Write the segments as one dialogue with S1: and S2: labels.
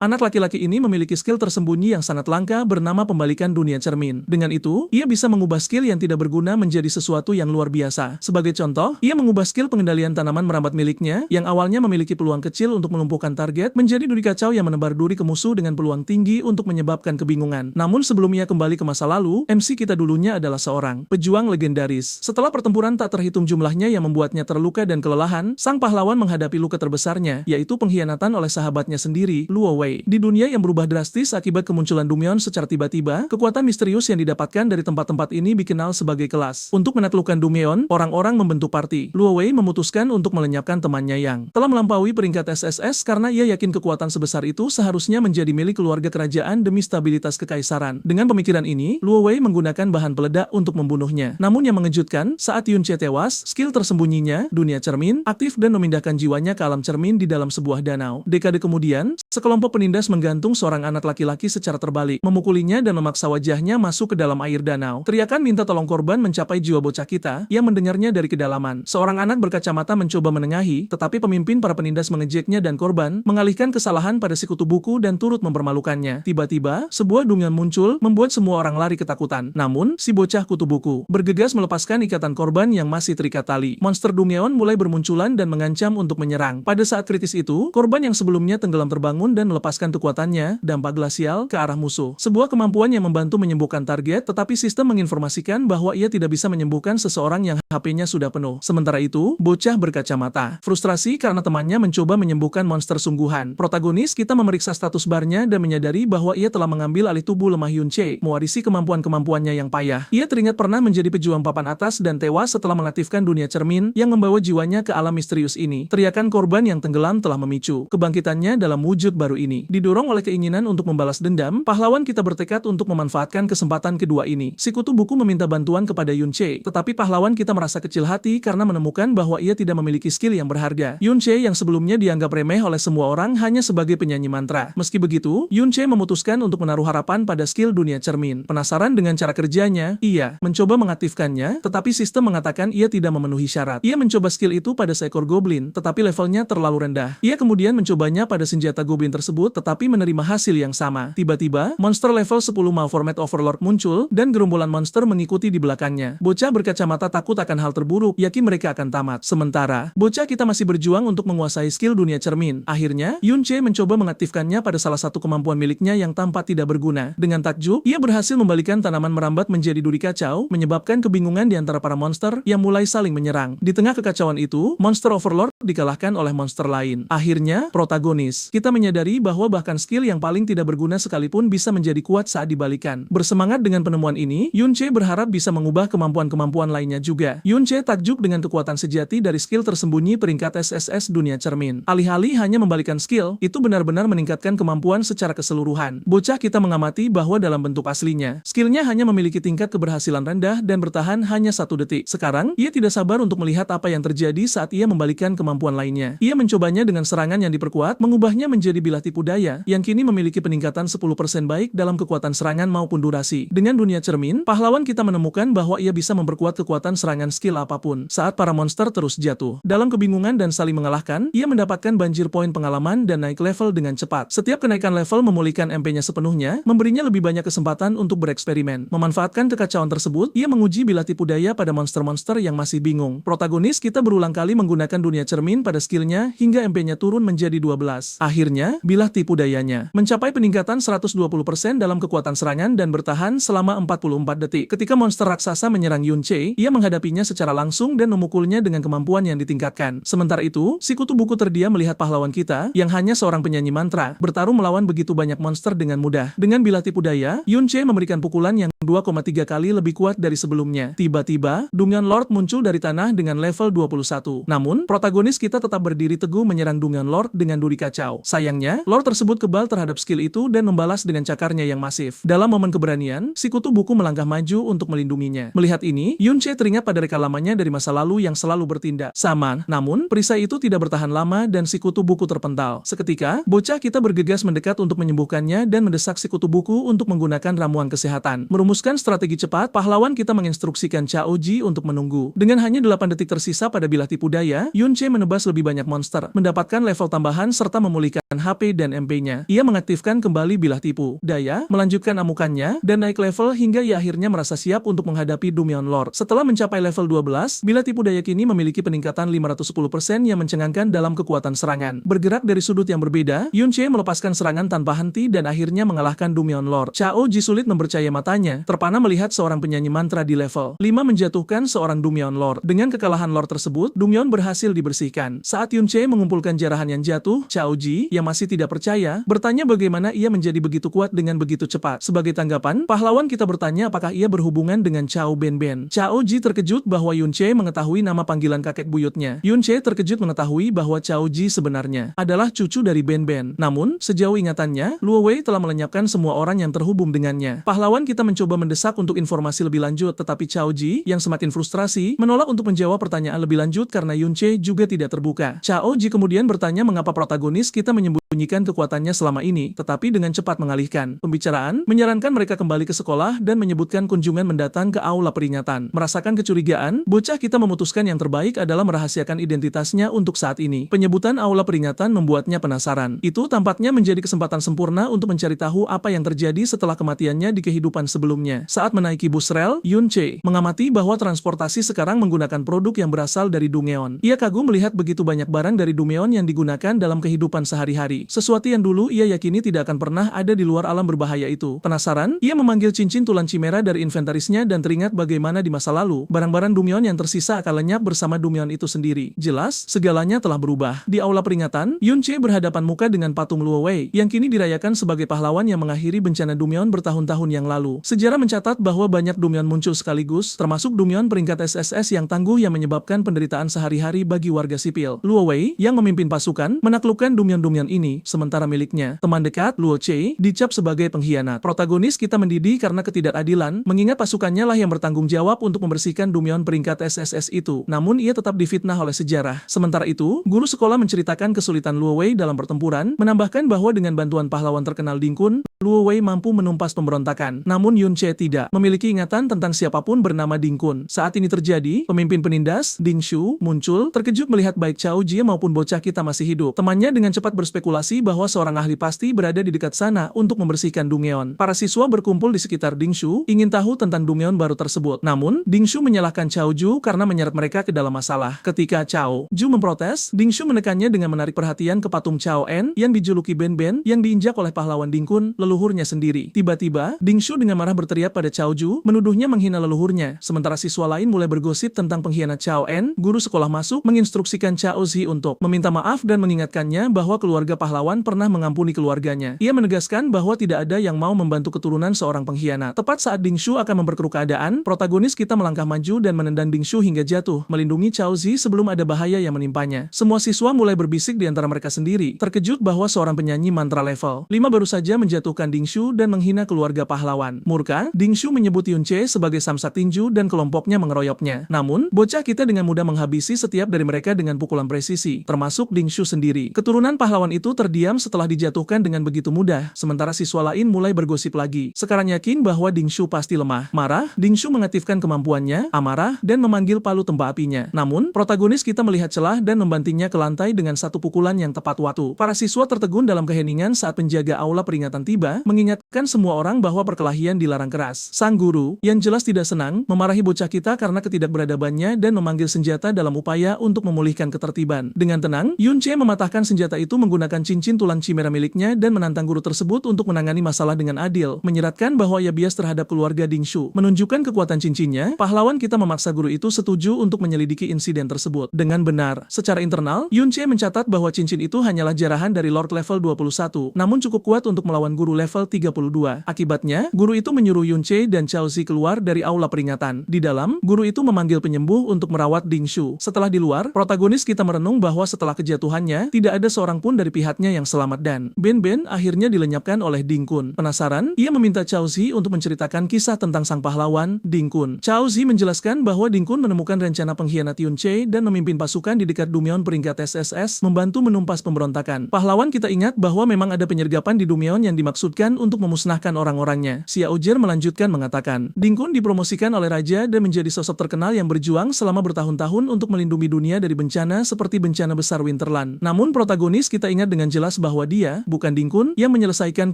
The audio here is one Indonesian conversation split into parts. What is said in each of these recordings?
S1: Anak laki-laki ini memiliki skill tersembunyi yang sangat langka bernama pembalikan dunia cermin. Dengan itu, ia bisa mengubah skill yang tidak berguna menjadi sesuatu yang luar biasa. Sebagai contoh, ia mengubah skill pengendalian tanaman merambat miliknya, yang awalnya memiliki peluang kecil untuk melumpuhkan target, menjadi duri kacau yang menebar duri ke musuh dengan peluang tinggi untuk menyebabkan kebingungan. Namun sebelum ia kembali ke masa lalu, MC kita dulunya adalah seorang pejuang legendaris. Setelah pertempuran tak terhitung jumlahnya yang membuatnya terluka dan kelelahan, sang pahlawan menghadapi luka terbesarnya, yaitu pengkhianatan oleh sahabatnya sendiri, Luo Wei. Di dunia yang berubah drastis akibat kemunculan Dumyeon secara tiba-tiba, kekuatan misterius yang didapatkan dari tempat-tempat ini dikenal sebagai kelas. Untuk menaklukkan Dumyeon, orang-orang membentuk parti. Luo Wei memutuskan untuk melenyapkan temannya yang telah melampaui peringkat SSS karena ia yakin kekuatan sebesar itu seharusnya menjadi milik keluarga kerajaan demi stabilitas kekaisaran. Dengan pemikiran ini, Luo Wei menggunakan bahan peledak untuk membunuhnya. Namun yang mengejutkan, saat Yun Che tewas, skill tersembunyinya, dunia cermin, aktif dan memindahkan jiwanya ke alam cermin di dalam sebuah danau. Dekade kemudian, sekelompok penindas menggantung seorang anak laki-laki secara terbalik, memukulinya dan memaksa wajahnya masuk ke dalam air danau. Teriakan minta tolong korban mencapai jiwa bocah kita, yang mendengarnya dari kedalaman. Seorang anak berkacamata mencoba menengahi, tetapi pemimpin para penindas mengejeknya dan korban mengalihkan kesalahan pada si kutu buku dan turut mempermalukannya. Tiba-tiba, sebuah dungan muncul, membuat semua orang lari ketakutan. Namun, si bocah kutu buku bergegas melepaskan ikatan korban yang masih terikat tali. Monster Dumyeon mulai bermunculan dan mengancam untuk menyerang. Pada saat kritis itu, korban yang sebelumnya tenggelam terbangun dan melepaskan kekuatannya, dampak glasial, ke arah musuh. Sebuah kemampuan yang membantu menyembuhkan target, tetapi sistem menginformasikan bahwa ia tidak bisa menyembuhkan seseorang yang HP-nya sudah penuh. Sementara itu, bocah berkacamata frustrasi karena temannya mencoba menyembuhkan monster sungguhan. Protagonis kita memeriksa status barnya dan menyadari bahwa ia telah mengambil alih tubuh lemah Yun Che, mewarisi kemampuan-kemampuannya yang payah. Ia teringat pernah menjadi pejuang papan atas dan tewas setelah mengaktifkan dunia cermin yang membawa jiwanya ke alam misterius ini. Teriakan korban yang tenggelam telah memicu kebangkitannya dalam wujud baru ini. Didorong oleh keinginan untuk membalas dendam, pahlawan kita bertekad untuk memanfaatkan kesempatan kedua ini. Si kutu buku meminta bantuan kepada Yun Che, tetapi pahlawan kita merasa kecil hati karena menemukan bahwa ia tidak memiliki skill yang berharga. Yun Che yang sebelumnya dianggap remeh oleh semua orang hanya sebagai penyanyi mantra. Meski begitu, Yun Che memutuskan untuk menaruh harapan pada skill dunia cermin. Penasaran dengan cara kerjanya, ia mencoba mengaktifkannya, tetapi sistem mengatakan ia tidak memenuhi syarat. Ia mencoba skill itu pada seekor goblin, tetapi levelnya terlalu rendah. Ia kemudian mencobanya pada senjata goblin tersebut, tetapi menerima hasil yang sama. Tiba-tiba, monster level 10 Malformed Overlord muncul, dan gerombolan monster mengikuti di belakangnya. Bocah berkacamata takut akan hal terburuk, yakin mereka akan tamat. Sementara, bocah kita masih berjuang untuk menguasai skill dunia cermin. Akhirnya, Yun Che mencoba mengaktifkannya pada salah satu kemampuan miliknya yang tampak tidak berguna. Dengan takjub, ia berhasil membalikan tanaman merambat menjadi duri kacau, menyebabkan kebingungan di antara para monster yang mulai saling menyerang. Di tengah kekacauan itu, monster Overlord dikalahkan oleh monster lain. Akhirnya, protagonis kita menyadari bahwa bahkan skill yang paling tidak berguna sekalipun bisa menjadi kuat saat dibalikan. Bersemangat dengan penemuan ini, Yun Che berharap bisa mengubah kemampuan-kemampuan lainnya juga. Yun Che takjub dengan kekuatan sejati dari skill tersembunyi peringkat SSS dunia cermin. Alih-alih hanya membalikan skill, itu benar-benar meningkatkan kemampuan secara keseluruhan. Bocah kita mengamati bahwa dalam bentuk aslinya, skillnya hanya memiliki tingkat keberhasilan rendah dan bertahan hanya 1 detik. Sekarang, ia tidak sabar untuk melihat apa yang terjadi saat ia membalikan kemampuan lainnya. Ia mencobanya dengan serangan yang diperkuat, mengubahnya menjadi bilah tipu daya, yang kini memiliki peningkatan 10% baik dalam kekuatan serangan maupun durasi. Dengan dunia cermin, pahlawan kita menemukan bahwa ia bisa memperkuat kekuatan serangan skill apapun. Saat para monster terus jatuh dalam kebingungan dan saling mengalahkan, ia mendapatkan banjir poin pengalaman dan naik level dengan cepat. Setiap kenaikan level memulihkan MP-nya sepenuhnya, memberinya lebih banyak kesempatan untuk bereksperimen. Memanfaatkan kekacauan tersebut, ia menguji bilah tipu daya pada monster-monster yang masih bingung. Protagonis kita berulang kali menggunakan dunia cermin pada skillnya hingga MP-nya turun menjadi 12. Akhirnya, bilah tipu dayanya mencapai peningkatan 120% dalam kekuatan serangan dan bertahan selama 44 detik. Ketika monster raksasa menyerang Yun Che, ia menghadapinya secara langsung dan memukulnya dengan kemampuan yang ditingkatkan. Sementara itu, si kutu buku terdiam melihat pahlawan kita, yang hanya seorang penyanyi mantra, bertarung melawan begitu banyak monster dengan mudah. Dengan bilah tipu daya, Yun Che memberikan pukulan yang 2,3 kali lebih kuat dari sebelumnya. Tiba-tiba, Dungan Lord muncul dari tanah dengan level 21. Namun, protagonis kita tetap berdiri teguh menyerang Dungan Lord dengan duri kacau. Sayangnya, Lord tersebut kebal terhadap skill itu dan membalas dengan cakarnya yang masif. Dalam momen keberanian, si kutu buku melangkah maju untuk melindunginya. Melihat ini, Yun Che teringat pada reka lamanya dari masa lalu yang selalu bertindak sama. Namun, perisai itu tidak bertahan lama dan si kutu buku terpental. Seketika, bocah kita bergegas mendekat untuk menyembuhkannya dan mendesak si kutu buku untuk menggunakan ramuan kesehatan. Merumuskan strategi cepat, pahlawan kita menginstruksikan Chao Ji untuk menunggu. Dengan hanya 8 detik tersisa pada bilah tipu daya, Yun Che menebas lebih banyak monster, mendapatkan level tambahan serta memulihkan HP dan dengan MP-nya. Ia mengaktifkan kembali bilah tipu daya, melanjutkan amukannya, dan naik level hingga ia akhirnya merasa siap untuk menghadapi Dumeon Lord. Setelah mencapai level 12, bilah tipu daya kini memiliki peningkatan 510% yang mencengangkan dalam kekuatan serangan. Bergerak dari sudut yang berbeda, Yun Che melepaskan serangan tanpa henti dan akhirnya mengalahkan Dumeon Lord. Chao Ji sulit mempercaya matanya, terpana melihat seorang penyanyi mantra di level 5 menjatuhkan seorang Dumeon Lord. Dengan kekalahan Lord tersebut, Dumeon berhasil dibersihkan. Saat Yun Che mengumpulkan jarahan yang jatuh, Chao Ji, yang masih tidak percaya, bertanya bagaimana ia menjadi begitu kuat dengan begitu cepat. Sebagai tanggapan, pahlawan kita bertanya apakah ia berhubungan dengan Chao Ben. Chao Ji terkejut bahwa Yun Che mengetahui nama panggilan kakek buyutnya. Yun Che terkejut mengetahui bahwa Chao Ji sebenarnya adalah cucu dari Ben. Namun, sejauh ingatannya, Luo Wei telah melenyapkan semua orang yang terhubung dengannya. Pahlawan kita mencoba mendesak untuk informasi lebih lanjut, tetapi Chao Ji, yang semakin frustrasi, menolak untuk menjawab pertanyaan lebih lanjut karena Yun Che juga tidak terbuka. Chao Ji kemudian bertanya mengapa protagonis kita menyembunyikan kekuatannya selama ini, tetapi dengan cepat mengalihkan pembicaraan, menyarankan mereka kembali ke sekolah dan menyebutkan kunjungan mendatang ke aula peringatan. Merasakan kecurigaan, bocah kita memutuskan yang terbaik adalah merahasiakan identitasnya untuk saat ini. Penyebutan aula peringatan membuatnya penasaran. Itu tampaknya menjadi kesempatan sempurna untuk mencari tahu apa yang terjadi setelah kematiannya di kehidupan sebelumnya. Saat menaiki bus rel, Yun Che mengamati bahwa transportasi sekarang menggunakan produk yang berasal dari Dumeon. Ia kagum melihat begitu banyak barang dari Dumeon yang digunakan dalam kehidupan sehari-hari. Sesuatu yang dulu ia yakini tidak akan pernah ada di luar alam berbahaya itu. Penasaran, ia memanggil cincin tulan cimera dari inventarisnya dan teringat bagaimana di masa lalu, barang-barang Dumeon yang tersisa akan lenyap bersama Dumeon itu sendiri. Jelas, segalanya telah berubah. Di aula peringatan, Yun Che berhadapan muka dengan patung Luo Wei, yang kini dirayakan sebagai pahlawan yang mengakhiri bencana Dumeon bertahun-tahun yang lalu. Sejarah mencatat bahwa banyak Dumeon muncul sekaligus, termasuk Dumeon peringkat SSS yang tangguh yang menyebabkan penderitaan sehari-hari bagi warga sipil. Luo Wei, yang memimpin pasukan, menaklukkan Dumeon ini, sementara miliknya, teman dekat, Luo Che, dicap sebagai pengkhianat. Protagonis kita mendidih karena ketidakadilan, mengingat pasukannya lah yang bertanggung jawab untuk membersihkan Dumeon peringkat SSS itu. Namun ia tetap difitnah oleh sejarah. Sementara itu, guru sekolah menceritakan kesulitan Luo Wei dalam pertempuran, menambahkan bahwa dengan bantuan pahlawan terkenal Ding Kun, Luo Wei mampu menumpas pemberontakan. Namun Yun Che tidak memiliki ingatan tentang siapapun bernama Ding Kun. Saat ini terjadi, pemimpin penindas, Ding Shu, muncul, terkejut melihat baik Chao Ji maupun bocah kita masih hidup. Temannya dengan cepat berspekulasi bahwa seorang ahli pasti berada di dekat sana untuk membersihkan Dumeon. Para siswa berkumpul di sekitar Ding Shu, ingin tahu tentang Dumeon baru tersebut. Namun, Ding Shu menyalahkan Chao Ju karena menyeret mereka ke dalam masalah. Ketika Chao Ju memprotes, Ding Shu menekannya dengan menarik perhatian ke patung Chao En yang dijuluki Ben yang diinjak oleh pahlawan Ding Kun, leluhurnya sendiri. Tiba-tiba, Ding Shu dengan marah berteriak pada Chao Ju, menuduhnya menghina leluhurnya. Sementara siswa lain mulai bergosip tentang pengkhianat Chao En, guru sekolah masuk menginstruksikan Chao Zi untuk meminta maaf dan mengingatkannya bahwa keluarga pahlawan pernah mengampuni keluarganya. Ia menegaskan bahwa tidak ada yang mau membantu keturunan seorang pengkhianat. Tepat saat Ding Shu akan memperkeruh keadaan, protagonis kita melangkah maju dan menendang Ding Shu hingga jatuh, melindungi Chao Zi sebelum ada bahaya yang menimpanya. Semua siswa mulai berbisik di antara mereka sendiri, terkejut bahwa seorang penyanyi mantra level 5 baru saja menjatuhkan Ding Shu dan menghina keluarga pahlawan. Murka, Ding Shu menyebut Yun Che sebagai samsak tinju dan kelompoknya mengeroyoknya. Namun, bocah kita dengan mudah menghabisi setiap dari mereka dengan pukulan presisi, termasuk Ding Shu sendiri. Keturunan pahlawan itu terdiam setelah dijatuhkan dengan begitu mudah, sementara siswa lain mulai bergosip lagi. Sekarang yakin bahwa Ding Shu pasti lemah. Marah, Ding Shu mengaktifkan kemampuannya, amarah, dan memanggil palu tembak apinya. Namun, protagonis kita melihat celah dan membantingnya ke lantai dengan satu pukulan yang tepat waktu. Para siswa tertegun dalam keheningan saat penjaga aula peringatan tiba, mengingatkan semua orang bahwa perkelahian dilarang keras. Sang guru, yang jelas tidak senang, memarahi bocah kita karena ketidakberadabannya dan memanggil senjata dalam upaya untuk memulihkan ketertiban. Dengan tenang, Yun Che mematahkan senjata itu menggunakan cincin tulang cimera miliknya dan menantang guru tersebut untuk menangani masalah dengan adil, menyeratkan bahwa ia bias terhadap keluarga Ding Shu. Menunjukkan kekuatan cincinnya, pahlawan kita memaksa guru itu setuju untuk menyelidiki insiden tersebut. Dengan benar, secara internal, Yun Che mencatat bahwa cincin itu hanyalah jarahan dari Lord level 21, namun cukup kuat untuk melawan guru level 32. Akibatnya, guru itu menyuruh Yun Che dan Chao Zi keluar dari aula peringatan. Di dalam, guru itu memanggil penyembuh untuk merawat Ding Shu. Setelah di luar, protagonis kita merenung bahwa setelah kejatuhannya, tidak ada seorang pun dari pihaknya yang selamat dan Ben akhirnya dilenyapkan oleh Ding Kun. Penasaran, ia meminta Chao Zi untuk menceritakan kisah tentang sang pahlawan, Ding Kun. Chao Zi menjelaskan bahwa Ding Kun menemukan rencana pengkhianat Yun Che dan memimpin pasukan di dekat Dumeon peringkat SSS membantu menumpas pemberontakan. Pahlawan kita ingat bahwa memang ada penyergapan di Dumeon yang dimaksud dimaksudkan untuk memusnahkan orang-orangnya. Xiao Jie melanjutkan mengatakan, Ding Kun dipromosikan oleh raja dan menjadi sosok terkenal yang berjuang selama bertahun-tahun untuk melindungi dunia dari bencana seperti bencana besar Winterland. Namun protagonis kita ingat dengan jelas bahwa dia, bukan Ding Kun, yang menyelesaikan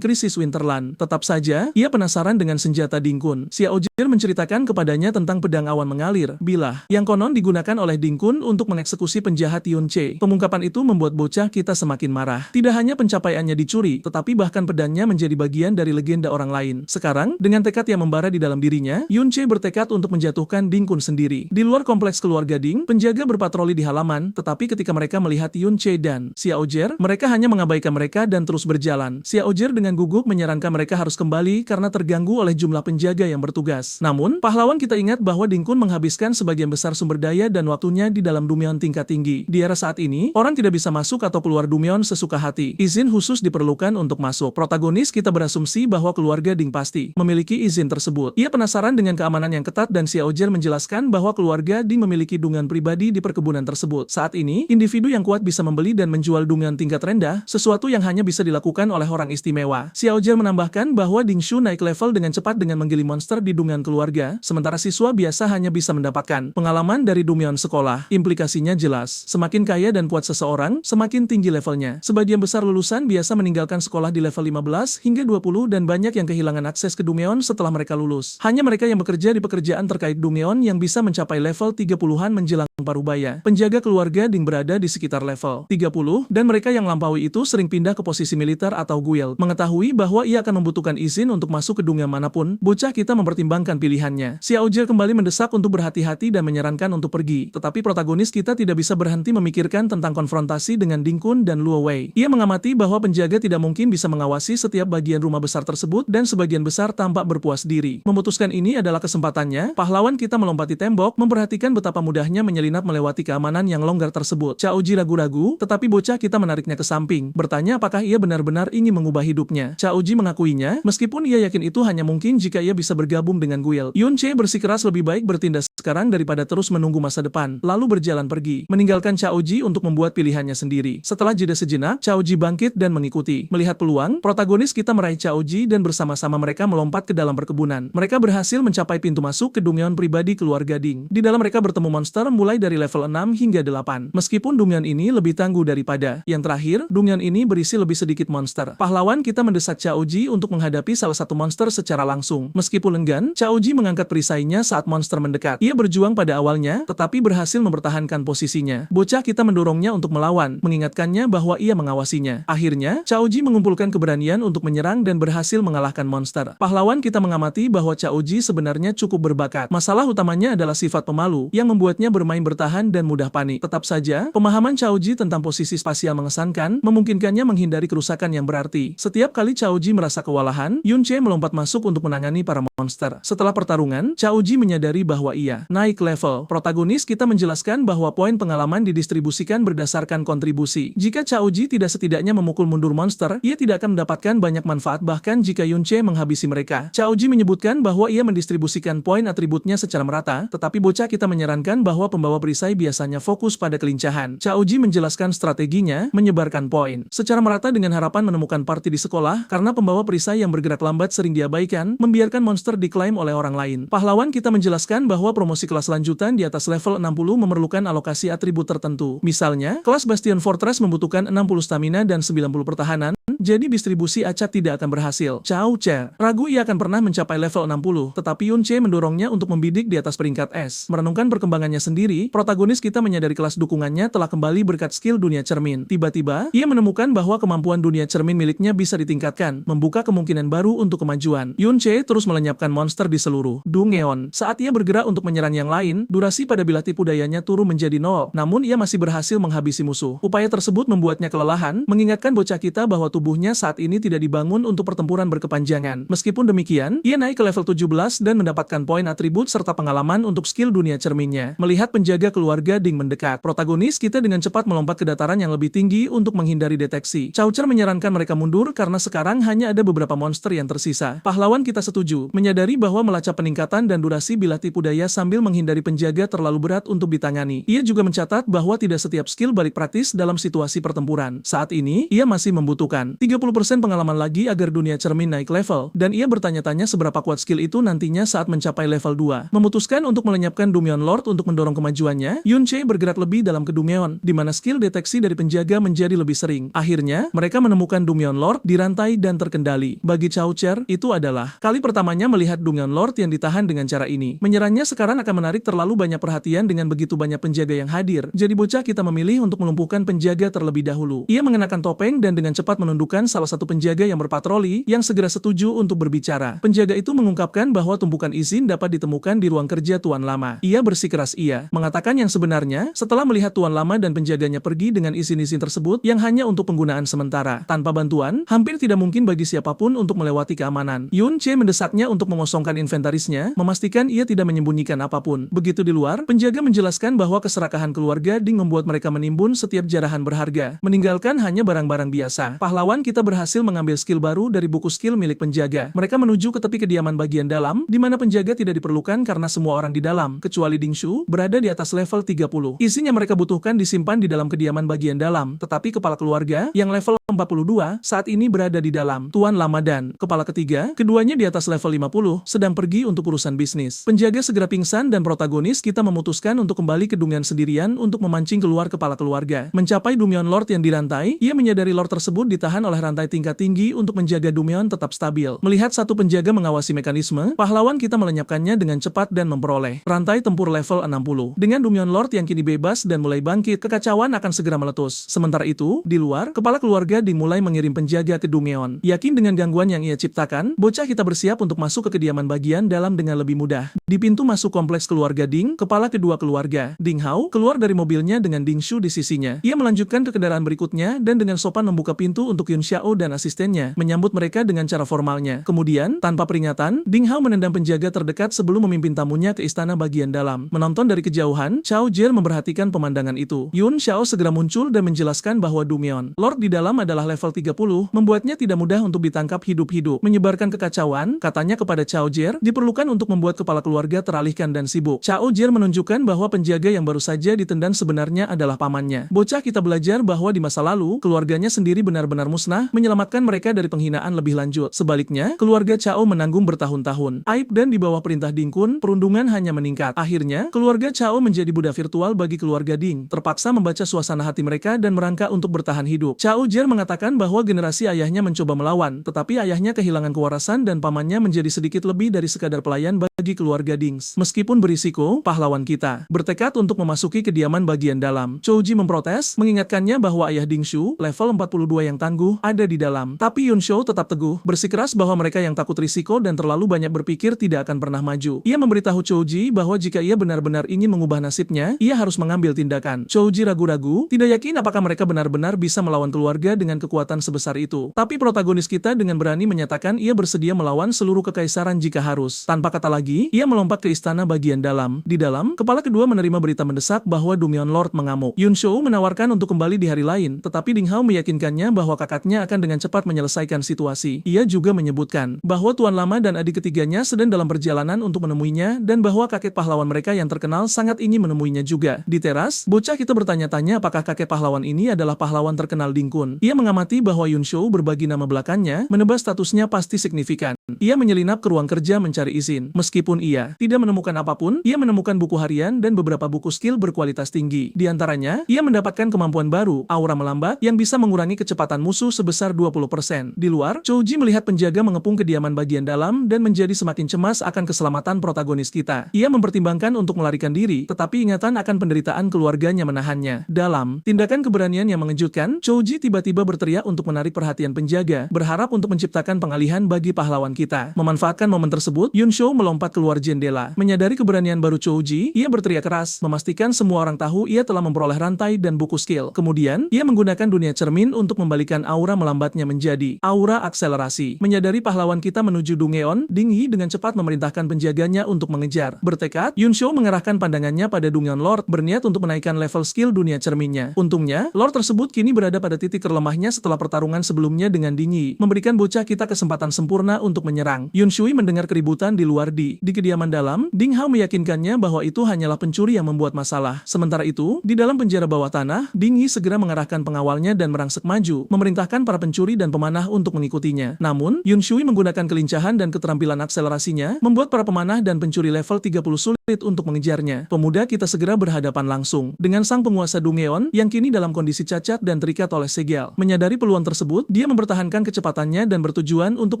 S1: krisis Winterland. Tetap saja, ia penasaran dengan senjata Ding Kun. Xiao Jie menceritakan kepadanya tentang pedang awan mengalir, bilah, yang konon digunakan oleh Ding Kun untuk mengeksekusi penjahat Yun Che. Pengungkapan itu membuat bocah kita semakin marah. Tidak hanya pencapaiannya dicuri, tetapi bahkan pedangnya menjadi bagian dari legenda orang lain. Sekarang, dengan tekad yang membara di dalam dirinya, Yun Che bertekad untuk menjatuhkan Ding Kun sendiri. Di luar kompleks keluarga Ding, penjaga berpatroli di halaman, tetapi ketika mereka melihat Yun Che dan Xiao Jie, mereka hanya mengabaikan mereka dan terus berjalan. Xiao Jie dengan gugup menyarankan mereka harus kembali karena terganggu oleh jumlah penjaga yang bertugas. Namun, pahlawan kita ingat bahwa Ding Kun menghabiskan sebagian besar sumber daya dan waktunya di dalam Dumyeon tingkat tinggi. Di era saat ini, orang tidak bisa masuk atau keluar Dumyeon sesuka hati. Izin khusus diperlukan untuk masuk. Protagonis kita berasumsi bahwa keluarga Ding pasti memiliki izin tersebut. Ia penasaran dengan keamanan yang ketat dan Xiao Jie menjelaskan bahwa keluarga Ding memiliki dungan pribadi di perkebunan tersebut. Saat ini, individu yang kuat bisa membeli dan menjual dungan tingkat rendah, sesuatu yang hanya bisa dilakukan oleh orang istimewa. Xiao Jie menambahkan bahwa Ding Shu naik level dengan cepat dengan menggiling monster di dungan keluarga, sementara siswa biasa hanya bisa mendapatkan pengalaman dari Dumyeon sekolah. Implikasinya jelas, semakin kaya dan kuat seseorang, semakin tinggi levelnya. Sebagian besar lulusan biasa meninggalkan sekolah di level 15 hingga 20 dan banyak yang kehilangan akses ke Dumyeon setelah mereka lulus. Hanya mereka yang bekerja di pekerjaan terkait Dumyeon yang bisa mencapai level 30-an menjelang parubaya. Penjaga keluarga Ding berada di sekitar level 30, dan mereka yang lampaui itu sering pindah ke posisi militer atau guild. Mengetahui bahwa ia akan membutuhkan izin untuk masuk ke dunia manapun, bocah kita mempertimbangkan pilihannya. Xiao Jie kembali mendesak untuk berhati-hati dan menyarankan untuk pergi, tetapi protagonis kita tidak bisa berhenti memikirkan tentang konfrontasi dengan Ding Kun dan Luo Wei. Ia mengamati bahwa penjaga tidak mungkin bisa mengawasi setiap bagian rumah besar tersebut dan sebagian besar tampak berpuas diri. Memutuskan ini adalah kesempatannya, pahlawan kita melompati tembok, memperhatikan betapa mudahnya menyelinap melewati keamanan yang longgar tersebut. Xiao Jie ragu-ragu, tetapi bocah kita menariknya ke samping, bertanya apakah ia benar-benar ingin mengubah hidupnya. Xiao Jie mengakuinya, meskipun ia yakin itu hanya mungkin jika ia bisa bergabung dengan guild. Yun Che bersikeras lebih baik bertindak sekarang daripada terus menunggu masa depan, lalu berjalan pergi, meninggalkan Xiao Jie untuk membuat pilihannya sendiri. Setelah jeda sejenak, Xiao Jie bangkit dan mengikuti. Melihat peluang, protagonis kita meraih Xiao Jie dan bersama-sama mereka melompat ke dalam perkebunan. Mereka berhasil mencapai pintu masuk ke Dumyeon pribadi keluarga Ding. Di dalam mereka bertemu monster mulai dari level 6 hingga 8. Meskipun Dumyeon ini lebih tangguh daripada yang terakhir, Dumyeon ini berisi lebih sedikit monster. Pahlawan kita mendesak Xiao Jie untuk menghadapi salah satu monster secara langsung. Meskipun enggan, Xiao Jie mengangkat perisainya saat monster mendekat. Ia berjuang pada awalnya, tetapi berhasil mempertahankan posisinya. Bocah kita mendorongnya untuk melawan, mengingatkannya bahwa ia mengawasinya. Akhirnya, Xiao Jie mengumpulkan keberanian untuk menyerang dan berhasil mengalahkan monster. Pahlawan kita mengamati bahwa Xiao Jie sebenarnya cukup berbakat. Masalah utamanya adalah sifat pemalu, yang membuatnya bermain bertahan dan mudah panik. Tetap saja, pemahaman Xiao Jie tentang posisi spasial mengesankan, memungkinkannya menghindari kerusakan yang berarti. Setiap kali Xiao Jie merasa kewalahan, Yun Che melompat masuk untuk menangani para monster. Setelah pertarungan, Xiao Jie menyadari bahwa ia naik level. Protagonis kita menjelaskan bahwa poin pengalaman didistribusikan berdasarkan kontribusi. Jika Xiao Jie tidak setidaknya memukul mundur monster, ia tidak akan mendapatkan banyak manfaat bahkan jika Yun Che menghabisi mereka. Xiao Jie menyebutkan bahwa ia mendistribusikan poin atributnya secara merata, tetapi bocah kita menyarankan bahwa pembawa perisai biasanya fokus pada kelincahan. Xiao Jie menjelaskan strateginya, menyebarkan poin secara merata dengan harapan menemukan party di sekolah, karena pembawa perisai yang bergerak lambat sering diabaikan, membiarkan monster diklaim oleh orang lain. Pahlawan kita menjelaskan bahwa promosi kelas lanjutan di atas level 60 memerlukan alokasi atribut tertentu. Misalnya, kelas Bastion Fortress membutuhkan 60 stamina dan 90 pertahanan, jadi distribusi acak tidak akan berhasil. Xiao Jie ragu ia akan pernah mencapai level 60, tetapi Yun Che mendorongnya untuk membidik di atas peringkat S. Merenungkan perkembangannya sendiri, protagonis kita menyadari kelas dukungannya telah kembali berkat skill dunia cermin. Tiba-tiba, ia menemukan bahwa kemampuan dunia cermin miliknya bisa ditingkatkan, membuka kemungkinan baru untuk kemajuan. Yun Che terus melenyapkan monster di seluruh Dumyeon. Saat ia bergerak untuk menyerang yang lain, durasi pada bilah tipu dayanya turun menjadi 0, namun ia masih berhasil menghabisi musuh. Upaya tersebut membuatnya kelelahan, mengingatkan bocah kita bahwa tubuhnya saat ini tidak dibangun untuk pertempuran berkepanjangan. Meskipun demikian, ia naik ke level 17 dan mendapatkan poin atribut serta pengalaman untuk skill dunia cerminnya. Melihat penjaga keluarga Ding mendekat, protagonis kita dengan cepat melompat ke dataran yang lebih tinggi untuk menghindari deteksi. Cao Cer menyarankan mereka mundur karena sekarang hanya ada beberapa monster yang tersisa. Pahlawan kita setuju, menyadari bahwa melacak peningkatan dan durasi bilah tipu daya sambil sambil menghindari penjaga terlalu berat untuk ditangani. Ia juga mencatat bahwa tidak setiap skill balik praktis dalam situasi pertempuran. Saat ini, ia masih membutuhkan 30% pengalaman lagi agar dunia cermin naik level, dan ia bertanya-tanya seberapa kuat skill itu nantinya saat mencapai level 2. Memutuskan untuk melenyapkan Dumeon Lord untuk mendorong kemajuannya, Yun Che bergerak lebih dalam ke Dumeon, di mana skill deteksi dari penjaga menjadi lebih sering. Akhirnya, mereka menemukan Dumeon Lord di rantai dan terkendali. Bagi Cao Cher, itu adalah kali pertamanya melihat Dumeon Lord yang ditahan dengan cara ini. Menyerangnya sekarang akan menarik terlalu banyak perhatian dengan begitu banyak penjaga yang hadir. Jadi bocah kita memilih untuk melumpuhkan penjaga terlebih dahulu. Ia mengenakan topeng dan dengan cepat menundukkan salah satu penjaga yang berpatroli yang segera setuju untuk berbicara. Penjaga itu mengungkapkan bahwa tumpukan izin dapat ditemukan di ruang kerja Tuan Lama. Ia bersikeras mengatakan yang sebenarnya setelah melihat Tuan Lama dan penjaganya pergi dengan izin-izin tersebut yang hanya untuk penggunaan sementara. Tanpa bantuan, hampir tidak mungkin bagi siapapun untuk melewati keamanan. Yun Che mendesaknya untuk mengosongkan inventarisnya, memastikan ia tidak menyembunyikan apapun. Begitu di luar, penjaga menjelaskan bahwa keserakahan keluarga Ding membuat mereka menimbun setiap jarahan berharga, meninggalkan hanya barang-barang biasa. Pahlawan kita berhasil mengambil skill baru dari buku skill milik penjaga. Mereka menuju ke tepi kediaman bagian dalam, di mana penjaga tidak diperlukan karena semua orang di dalam, kecuali Ding Shu, berada di atas level 30. Izin yang mereka butuhkan disimpan di dalam kediaman bagian dalam, tetapi kepala keluarga, yang level 42, saat ini berada di dalam. Tuan Lama dan kepala ketiga, keduanya di atas level 50, sedang pergi untuk urusan bisnis. Penjaga segera pingsan dan protagonis kita memutuskan untuk kembali ke Dumeon sendirian untuk memancing keluar kepala keluarga. Mencapai Dumeon Lord yang dirantai, ia menyadari Lord tersebut ditahan oleh rantai tingkat tinggi untuk menjaga Dumeon tetap stabil. Melihat satu penjaga mengawasi mekanisme, pahlawan kita melenyapkannya dengan cepat dan memperoleh rantai tempur level 60. Dengan Dumeon Lord yang kini bebas dan mulai bangkit, kekacauan akan segera meletus. Sementara itu, di luar, kepala keluarga dimulai mengirim penjaga ke Dumeon. Yakin dengan gangguan yang ia ciptakan, bocah kita bersiap untuk masuk ke kediaman bagian dalam dengan lebih mudah. Di pintu masuk kompleks keluarga Ding, kepala kedua keluarga, Ding Hao, keluar dari mobilnya dengan Ding Shu di sisinya. Ia melanjutkan ke kendaraan berikutnya dan dengan sopan membuka pintu untuk Yun Xiao dan asistennya, menyambut mereka dengan cara formalnya. Kemudian, tanpa peringatan, Ding Hao menendang penjaga terdekat sebelum memimpin tamunya ke istana bagian dalam. Menonton dari kejauhan, Cao Jer memperhatikan pemandangan itu. Yun Xiao segera muncul dan menjelaskan bahwa Dumeon Lord di dalam adalah level 30, membuatnya tidak mudah untuk ditangkap hidup-hidup. Menyebarkan kekacauan, katanya kepada Cao Jer, diperlukan untuk membuat kepala keluarga teralihkan dan sibuk. Cao Jer menunjukkan bahwa penjaga yang baru saja ditendang sebenarnya adalah pamannya. Bocah kita belajar bahwa di masa lalu, keluarganya sendiri benar-benar musnah, menyelamatkan mereka dari penghinaan lebih lanjut. Sebaliknya, keluarga Cao menanggung bertahun-tahun aib dan di bawah perintah Ding Kun, perundungan hanya meningkat. Akhirnya, keluarga Cao menjadi budak virtual bagi keluarga Ding, terpaksa membaca suasana hati mereka dan merangkak untuk bertahan hidup. Cao Jer mengatakan bahwa generasi ayahnya mencoba melawan, tetapi ayahnya kehilangan kewarasan dan pamannya menjadi sedikit lebih dari sekadar pelayan bagi keluarga Dings. Meskipun berisiko, pahlawan kita bertekad untuk memasuki kediaman bagian dalam. Chouji memprotes, mengingatkannya bahwa ayah Ding Shu, level 42 yang tangguh, ada di dalam. Tapi Yun Xiao tetap teguh, bersikeras bahwa mereka yang takut risiko dan terlalu banyak berpikir tidak akan pernah maju. Ia memberitahu Chouji bahwa jika ia benar-benar ingin mengubah nasibnya, ia harus mengambil tindakan. Chouji ragu-ragu, tidak yakin apakah mereka benar-benar bisa melawan keluarga dengan kekuatan sebesar itu. Tapi protagonis kita dengan berani menyatakan ia bersedia melawan seluruh kekaisaran jika harus. Tanpa kata lagi, ia melompat ke istana bagian dalam. Di dalam, kepala kedua menerima berita mendesak bahwa Dumeon Lord mengamuk. Yun Xiao menawarkan untuk kembali di hari lain, tetapi Ding Hao meyakinkannya bahwa kakaknya akan dengan cepat menyelesaikan situasi. Ia juga menyebutkan bahwa Tuan Lama dan adik ketiganya sedang dalam perjalanan untuk menemuinya dan bahwa kakek pahlawan mereka yang terkenal sangat ingin menemuinya juga. Di teras, bocah kita bertanya-tanya apakah kakek pahlawan ini adalah pahlawan terkenal Ding Kun. Ia mengamati bahwa Yun Xiao berbagi nama belakangnya, menebak statusnya pasti signifikan. Ia menyelinap ke ruang kerja mencari izin. Meskipun ia tidak menemukan apapun, ia menemukan buku harian dan beberapa buku skill berkualitas tinggi. Di antaranya, ia mendapatkan kemampuan baru, aura melambat, yang bisa mengurangi kecepatan musuh sebesar 20%. Di luar, Chouji melihat penjaga mengepung kediaman bagian dalam dan menjadi semakin cemas akan keselamatan protagonis kita. Ia mempertimbangkan untuk melarikan diri, tetapi ingatan akan penderitaan keluarganya menahannya. Dalam tindakan keberanian yang mengejutkan, Chouji tiba-tiba berteriak untuk menarik perhatian penjaga, berharap untuk menciptakan pengalihan bagi pahlawan kita. Memanfaatkan momen tersebut, Yun Xiao melompat keluar jendela. Menyadari keberanian baru Chouji, ia berteriak keras, memastikan semua orang tahu ia telah memperoleh rantai dan buku skill. Kemudian, ia menggunakan dunia cermin untuk membalikan aura melambatnya menjadi aura akselerasi. Menyadari pahlawan kita menuju Dungeon, Ding Yi dengan cepat memerintahkan penjaganya untuk mengejar. Bertekad, Yun Xiao mengerahkan pandangannya pada Dungeon Lord, berniat untuk menaikkan level skill dunia cerminnya. Untungnya, Lord tersebut kini berada pada titik terlemahnya setelah pertarungan sebelumnya dengan Ding Yi, memberikan bocah kita kesempatan sempurna untuk menyerang. Yun Shui mendengar keributan di luar di kediaman dalam. Ding Hao meyakinkannya bahwa itu hanyalah pencuri yang membuat masalah. Sementara itu, di dalam penjara bawah tanah, Ding Yi segera mengarahkan pengawalnya dan merangsek maju, memerintahkan para pencuri dan pemanah untuk mengikutinya. Namun, Yun Shui menggunakan kelincahan dan keterampilan akselerasinya, membuat para pemanah dan pencuri level 30 sulit untuk mengejarnya. Pemuda kita segera berhadapan langsung dengan sang penguasa Dungeon yang kini dalam kondisi cacat dan terikat oleh segel. Menyadari peluang tersebut, dia mempertahankan kecepatannya dan bertujuan untuk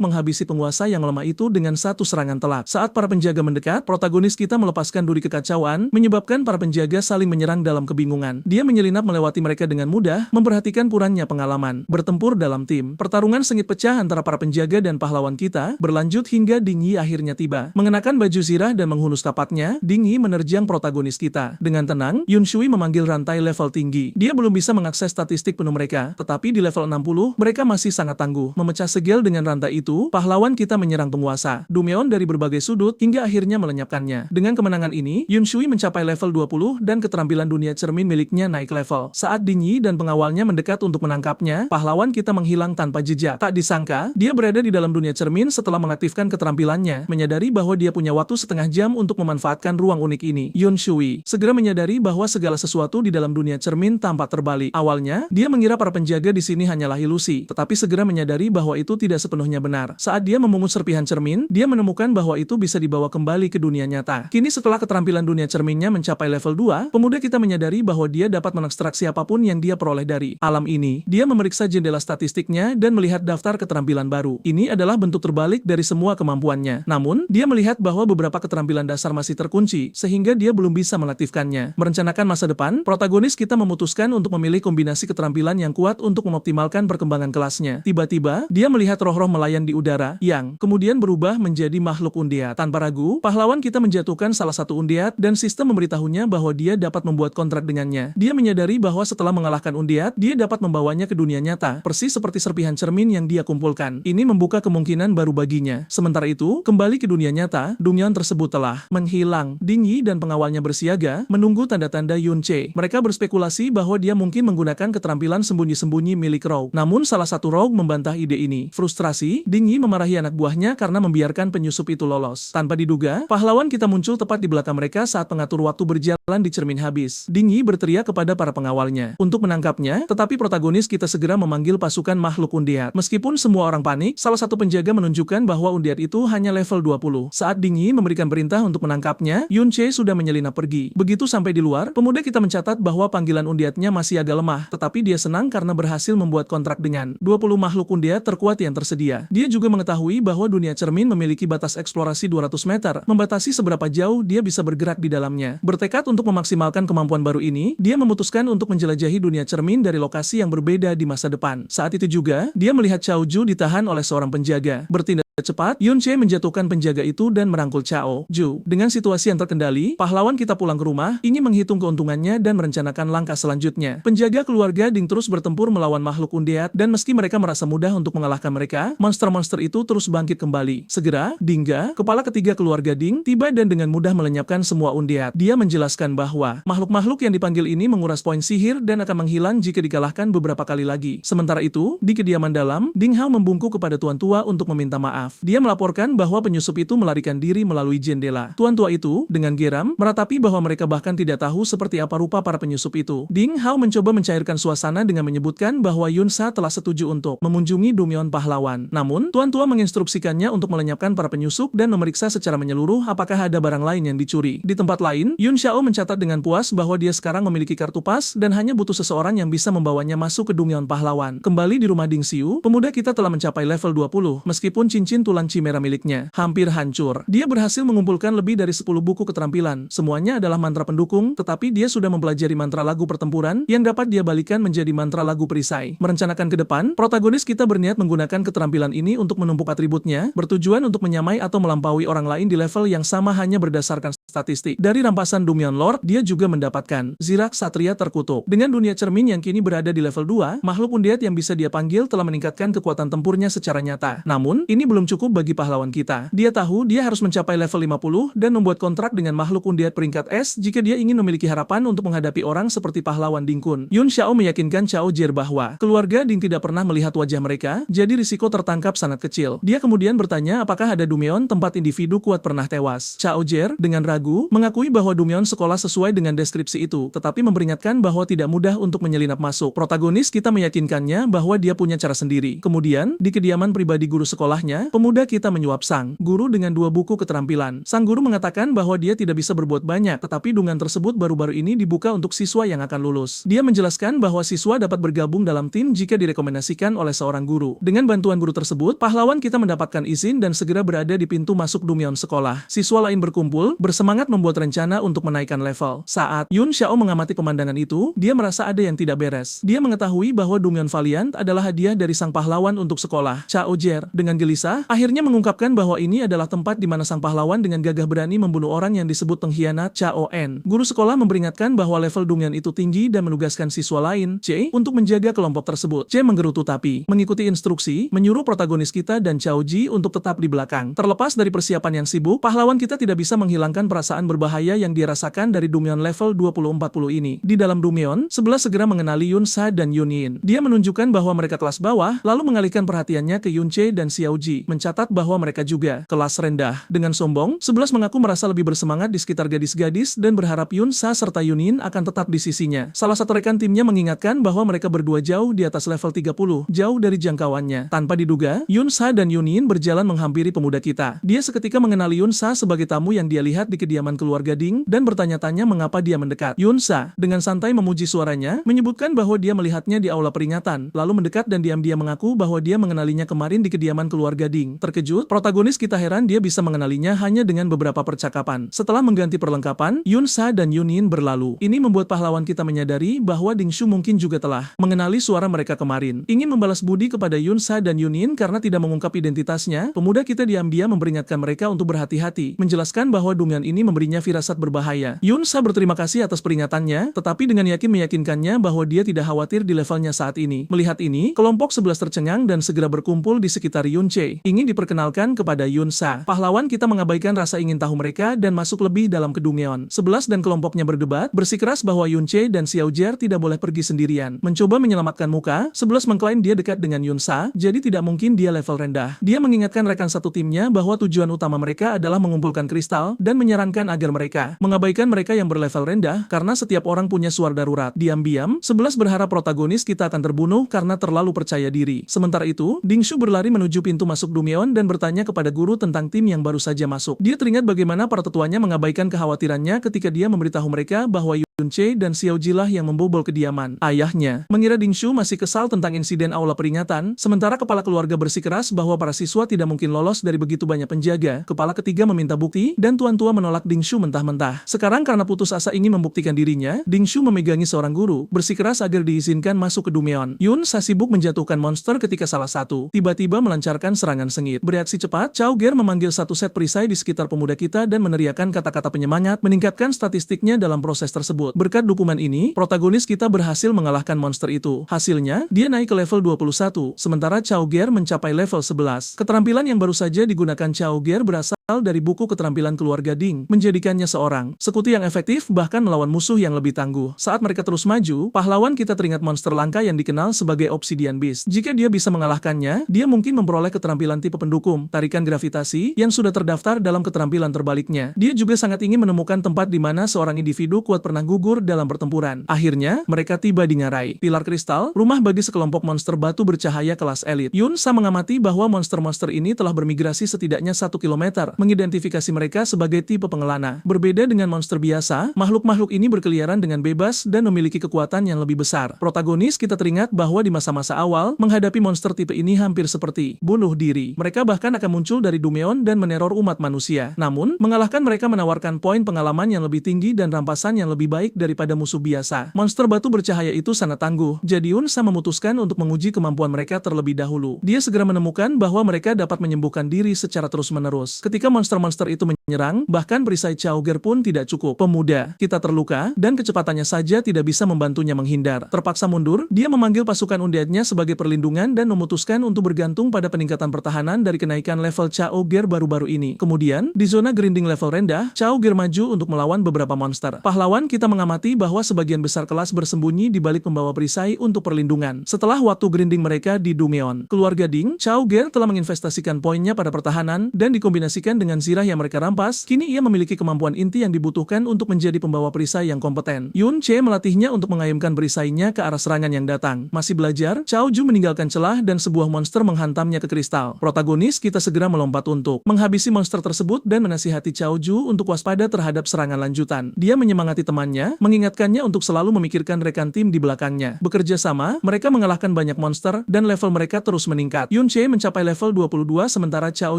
S1: menghabisi penguasa yang lemah itu dengan satu serangan telak. Saat para penjaga mendekat, protagonis kita melepaskan duri kekacauan, menyebabkan para penjaga saling menyerang dalam kebingungan. Dia menyelinap melewati mereka dengan mudah, memperhatikan kurangnya pengalaman bertempur dalam tim. Pertarungan sengit pecah antara para penjaga dan pahlawan kita berlanjut hingga Ding Yi akhirnya tiba. Mengenakan baju zirah dan menghunus tapaknya, Ding Yi menerjang protagonis kita. Dengan tenang, Yun Shui memanggil rantai level tinggi. Dia belum bisa mengakses statistik penuh mereka, tetapi di level 60, mereka masih sangat tangguh. Memecah segel dengan rantai itu, pahlawan kita menyerang penguasa Dungeon dari berbagai sudut hingga akhirnya melenyapkannya. Dengan kemenangan ini, Yun Shui mencapai level 20 dan keterampilan dunia cermin miliknya naik level. Saat Ding Yi dan pengawalnya mendekat untuk menangkapnya, pahlawan kita menghilang tanpa jejak. Tak disangka, dia berada di dalam dunia cermin setelah mengaktifkan keterampilannya, menyadari bahwa dia punya waktu setengah jam untuk memanfaatkan ruang unik ini. Yun Shui segera menyadari bahwa segala sesuatu di dalam dunia cermin tampak terbalik. Awalnya, dia mengira para penjaga di sini hanyalah ilusi, tetapi segera menyadari bahwa itu tidak sepenuhnya benar. Saat dia memungut serpihan cermin, dia menemukan bahwa itu bisa dibawa kembali ke dunia nyata. Kini setelah keterampilan dunia cerminnya mencapai level 2, pemuda kita menyadari bahwa dia dapat mengekstraksi apapun yang dia peroleh dari alam ini. Dia memeriksa jendela statistiknya dan melihat daftar keterampilan baru. Ini adalah bentuk terbalik dari semua kemampuannya. Namun, dia melihat bahwa beberapa keterampilan dasar masih terkunci, sehingga dia belum bisa mengaktifkannya. Merencanakan masa depan, protagonis kita memutuskan untuk memilih kombinasi keterampilan yang kuat untuk mengoptimalkan perkembangan kelasnya. Tiba-tiba, dia melihat roh-roh melayan di udara, yang kemudian berubah menjadi makhluk undead. Tanpa ragu, pahlawan kita menjatuhkan salah satu undead dan sistem memberitahunya bahwa dia dapat membuat kontrak dengannya. Dia menyadari bahwa setelah mengalahkan undead, dia dapat membawanya ke dunia nyata, persis seperti serpihan cermin yang dia kumpulkan. Ini membuka kemungkinan baru baginya. Sementara itu, kembali ke dunia nyata, Dungeon tersebut telah menghilang. Ding Yi dan pengawalnya bersiaga, menunggu tanda-tanda Yun Che. Mereka berspekulasi bahwa dia mungkin menggunakan keterampilan sembunyi-sembunyi milik Rogue. Namun salah satu Rogue membantah ide ini. Frustrasi, Ding Yi memarahi anak buahnya karena membiarkan penyusup itu lolos. Tanpa diduga, pahlawan kita muncul tepat di belakang mereka saat pengatur waktu berjalan di cermin habis. Ding Yi berteriak kepada para pengawalnya untuk menangkapnya, tetapi protagonis kita segera memanggil pasukan makhluk undead. Meskipun semua orang panik, salah satu penjaga menunjukkan bahwa undead itu hanya level 20. Saat Ding Yi memberikan perintah untuk menangkapnya, Yun Che sudah menyelinap pergi. Begitu sampai di luar, pemuda kita mencatat bahwa panggilan undeadnya masih agak lemah, tetapi dia senang karena berhasil membuat kontrak dengan 20 makhluk undead terkuat yang tersedia. Dia juga mengetahui bahwa dunia cermin memiliki batas eksplorasi 200 meter, membatasi seberapa jauh dia bisa bergerak di dalamnya. Bertekad untuk memaksimalkan kemampuan baru ini, dia memutuskan untuk menjelajahi dunia cermin dari lokasi yang berbeda di masa depan. Saat itu juga, dia melihat Chao Ju ditahan oleh seorang penjaga. Bertindak cepat, Yun Che menjatuhkan penjaga itu dan merangkul Chao Ju. Dengan situasi yang terkendali, pahlawan kita pulang ke rumah, ingin menghitung keuntungannya dan merencanakan langkah selanjutnya. Penjaga keluarga Ding terus bertempur melawan makhluk undead, dan meski mereka merasa mudah untuk mengalahkan mereka, monster-monster itu terus bangkit kembali. Segera, Dingga, kepala ketiga keluarga Ding, tiba dan dengan mudah melenyapkan semua undead. Dia menjelaskan bahwa makhluk-makhluk yang dipanggil ini menguras poin sihir dan akan menghilang jika dikalahkan beberapa kali lagi. Sementara itu, di kediaman dalam, Ding Hao membungkuk kepada tuan tua untuk meminta maaf. Dia melaporkan bahwa penyusup itu melarikan diri melalui jendela. Tuan tua itu, dengan geram, meratapi bahwa mereka bahkan tidak tahu seperti apa rupa para penyusup itu. Ding Hao mencoba mencairkan suasana dengan menyebutkan bahwa Yun Sa telah setuju untuk mengunjungi Dungeon pahlawan. Namun, tuan tua menginstruksikannya untuk melenyapkan para penyusup dan memeriksa secara menyeluruh apakah ada barang lain yang dicuri. Di tempat lain, Yun Xiao mencatat dengan puas bahwa dia sekarang memiliki kartu pas dan hanya butuh seseorang yang bisa membawanya masuk ke Dungeon pahlawan. Kembali di rumah Ding Xiu, pemuda kita telah mencapai level 20, meskipun cincin tulang chimera miliknya hampir hancur. Dia berhasil mengumpulkan lebih dari 10 buku keterampilan. Semuanya adalah mantra pendukung, tetapi dia sudah mempelajari mantra lagu pertempuran yang dapat dia balikan menjadi mantra lagu perisai. Merencanakan ke depan, protagonis kita berniat menggunakan keterampilan ini untuk menumpuk atributnya, bertujuan untuk menyamai atau melampaui orang lain di level yang sama hanya berdasarkan statistik. Dari rampasan Dungeon Lord, dia juga mendapatkan Zirak Satria Terkutuk. Dengan dunia cermin yang kini berada di level 2, makhluk undead yang bisa dia panggil telah meningkatkan kekuatan tempurnya secara nyata. Namun, ini belum cukup bagi pahlawan kita. Dia tahu dia harus mencapai level 50 dan membuat kontrak dengan makhluk undead peringkat S jika dia ingin memiliki harapan untuk menghadapi orang seperti pahlawan Ding Kun. Yun Xiao meyakinkan Chao Jer bahwa keluarga Ding tidak pernah melihat wajah mereka, jadi risiko tertangkap sangat kecil. Dia kemudian bertanya apakah ada Dumeon, tempat individu kuat pernah tewas. Chao Jer, dengan ragu, mengakui bahwa Dumeon sekolah sesuai dengan deskripsi itu, tetapi memperingatkan bahwa tidak mudah untuk menyelinap masuk. Protagonis kita meyakinkannya bahwa dia punya cara sendiri. Kemudian, di kediaman pribadi guru sekolahnya, pemuda kita menyuap sang guru dengan 2 buku keterampilan. Sang guru mengatakan bahwa dia tidak bisa berbuat banyak, tetapi dungan tersebut baru-baru ini dibuka untuk siswa yang akan lulus. Dia menjelaskan bahwa siswa dapat bergabung dalam tim jika direkomendasikan oleh seorang guru. Dengan bantuan guru tersebut, pahlawan kita mendapatkan izin dan segera berada di pintu masuk Dumeon sekolah. Siswa lain berkumpul, bersemangat membuat rencana untuk menaikkan level. Saat Yun Xiao mengamati pemandangan itu, dia merasa ada yang tidak beres. Dia mengetahui bahwa Dumeon Valiant adalah hadiah dari sang pahlawan untuk sekolah. Chao Jer, dengan gelisah, akhirnya mengungkapkan bahwa ini adalah tempat di mana sang pahlawan dengan gagah berani membunuh orang yang disebut pengkhianat Chao En. Guru sekolah memperingatkan bahwa level Dumeon itu tinggi dan menugaskan siswa lain, C, untuk menjaga kelompok tersebut. C menggerutu tapi mengikuti instruksi, menyuruh protagonis kita dan Chao Ji untuk tetap di belakang. Terlepas dari persiapan yang sibuk, pahlawan kita tidak bisa menghilangkan perasaan berbahaya yang dia rasakan dari Dumeon level 20-40 ini. Di dalam Dumeon, 11 segera mengenali Yun Sa dan Yun Yin. Dia menunjukkan bahwa mereka kelas bawah, lalu mengalihkan perhatiannya ke Yun Che dan Xiao Ji, mencatat bahwa mereka juga kelas rendah. Dengan sombong, 11 mengaku merasa lebih bersemangat di sekitar gadis-gadis dan berharap Yun Sa serta Yun Yin akan tetap di sisinya. Salah satu rekan timnya mengingatkan bahwa mereka berdua jauh di atas level 30, jauh dari jangkauannya. Tanpa diduga, Yun Sa dan Yun Yin berjalan menghampiri pemuda kita. Dia seketika mengenali Yun Sa sebagai tamu yang dia lihat di kediaman keluarga Ding dan bertanya-tanya mengapa dia mendekat. Yun Sa, dengan santai memuji suaranya, menyebutkan bahwa dia melihatnya di aula peringatan, lalu mendekat dan diam-diam mengaku bahwa dia mengenalinya kemarin di kediaman keluarga Ding. Terkejut, protagonis kita heran dia bisa mengenalinya hanya dengan beberapa percakapan. Setelah mengganti perlengkapan, Yun Sa dan Yun Yin berlalu. Ini membuat pahlawan kita menyadari bahwa Ding Shu mungkin juga telah mengenali suara mereka kemarin. Ingin membalas budi kepada Yun Sa dan Yun Yin karena tidak mengungkap identitasnya, pemuda kita diam-diam memperingatkan mereka untuk berhati-hati, menjelaskan bahwa Dumeon ini memberinya firasat berbahaya. Yun Sa berterima kasih atas peringatannya, tetapi dengan yakin meyakinkannya bahwa dia tidak khawatir di levelnya saat ini. Melihat ini, kelompok 11 tercengang dan segera berkumpul di sekitar Yun Che. Ingin diperkenalkan kepada Yun Sa. Pahlawan kita mengabaikan rasa ingin tahu mereka dan masuk lebih dalam ke Dumeon. 11 dan kelompoknya berdebat, bersikeras bahwa Yun Che dan Xiao Jer tidak boleh pergi sendirian. Mencoba menyelamatkan muka, 11 mengklaim dia dekat dengan Yun Sa, jadi tidak mungkin dia level rendah. Dia mengingatkan rekan satu timnya bahwa tujuan utama mereka adalah mengumpulkan kristal dan menyarankan agar mereka mengabaikan mereka yang berlevel rendah karena setiap orang punya suara darurat. Diam-diam, 11 berharap protagonis kita akan terbunuh karena terlalu percaya diri. Sementara itu, Ding Shu berlari menuju pintu masuk Dumeon dan bertanya kepada guru tentang tim yang baru saja masuk. Dia teringat bagaimana para tetuanya mengabaikan kekhawatirannya ketika dia memberitahu mereka bahwa Yun Che dan Xiao Ji lah yang membobol kediaman ayahnya. Mengira Ding Shu masih kesal tentang insiden aula peringatan, sementara kepala keluarga bersikeras bahwa para siswa tidak mungkin lolos dari begitu banyak penjaga. Kepala ketiga meminta bukti, dan tuan tua menolak Ding Shu mentah-mentah. Sekarang karena putus asa ingin membuktikan dirinya, Ding Shu memegangi seorang guru, bersikeras agar diizinkan masuk ke Dumeon. Yun Sa sibuk menjatuhkan monster ketika salah satu tiba-tiba melancarkan serangan sengit. Bereaksi cepat, Chao Ger memanggil satu set perisai di sekitar pemuda kita dan meneriakkan kata-kata penyemangat, meningkatkan statistiknya dalam proses tersebut. Berkat dukungan ini, protagonis kita berhasil mengalahkan monster itu. Hasilnya, dia naik ke level 21, sementara Chao Ger mencapai level 11. Keterampilan yang baru saja digunakan Chao Ger berasal dari buku keterampilan keluarga Ding, menjadikannya seorang sekutu yang efektif bahkan melawan musuh yang lebih tangguh. Saat mereka terus maju, pahlawan kita teringat monster langka yang dikenal sebagai Obsidian Beast. Jika dia bisa mengalahkannya, dia mungkin memperoleh keterampilan tipe pendukung, tarikan gravitasi, yang sudah terdaftar dalam keterampilan terbaliknya. Dia juga sangat ingin menemukan tempat di mana seorang individu kuat pernah gugur dalam pertempuran. Akhirnya, mereka tiba di Ngarai Pilar Kristal, rumah bagi sekelompok monster batu bercahaya kelas elit. Yun Sa mengamati bahwa monster-monster ini telah bermigrasi setidaknya 1 kilometer, mengidentifikasi mereka sebagai tipe pengelana. Berbeda dengan monster biasa, makhluk-makhluk ini berkeliaran dengan bebas dan memiliki kekuatan yang lebih besar. Protagonis kita teringat bahwa di masa-masa awal, menghadapi monster tipe ini hampir seperti bunuh diri. Mereka bahkan akan muncul dari Dumeon dan meneror umat manusia. Namun, mengalahkan mereka menawarkan poin pengalaman yang lebih tinggi dan rampasan yang lebih baik daripada musuh biasa. Monster batu bercahaya itu sangat tangguh, jadi Yun Sa memutuskan untuk menguji kemampuan mereka terlebih dahulu. Dia segera menemukan bahwa mereka dapat menyembuhkan diri secara terus-menerus. Ketika monster-monster itu menyerang, bahkan perisai Chao Ger pun tidak cukup. Pemuda kita terluka, dan kecepatannya saja tidak bisa membantunya menghindar. Terpaksa mundur, dia memanggil pasukan undeadnya sebagai perlindungan dan memutuskan untuk bergantung pada peningkatan pertahanan dari kenaikan level Chao Ger baru-baru ini. Kemudian, di zona grinding level rendah, Chao Ger maju untuk melawan beberapa monster. Pahlawan kita mengamati bahwa sebagian besar kelas bersembunyi di balik pembawa perisai untuk perlindungan. Setelah waktu grinding mereka di Dumeon, keluarga Ding, Chao Ger telah menginvestasikan poinnya pada pertahanan dan dikombinasikan dengan zirah yang mereka rampas. Kini ia memiliki kemampuan inti yang dibutuhkan untuk menjadi pembawa perisai yang kompeten. Yun Che melatihnya untuk mengayunkan perisainya ke arah serangan yang datang. Masih belajar, Chao Ju meninggalkan celah dan sebuah monster menghantamnya ke kristal. Protagonis kita segera melompat untuk menghabisi monster tersebut dan menasihati Chao Ju untuk waspada terhadap serangan lanjutan. Dia menyemangati temannya, mengingatkannya untuk selalu memikirkan rekan tim di belakangnya. Bekerja sama, mereka mengalahkan banyak monster dan level mereka terus meningkat. Yun Che mencapai level 22 sementara Chao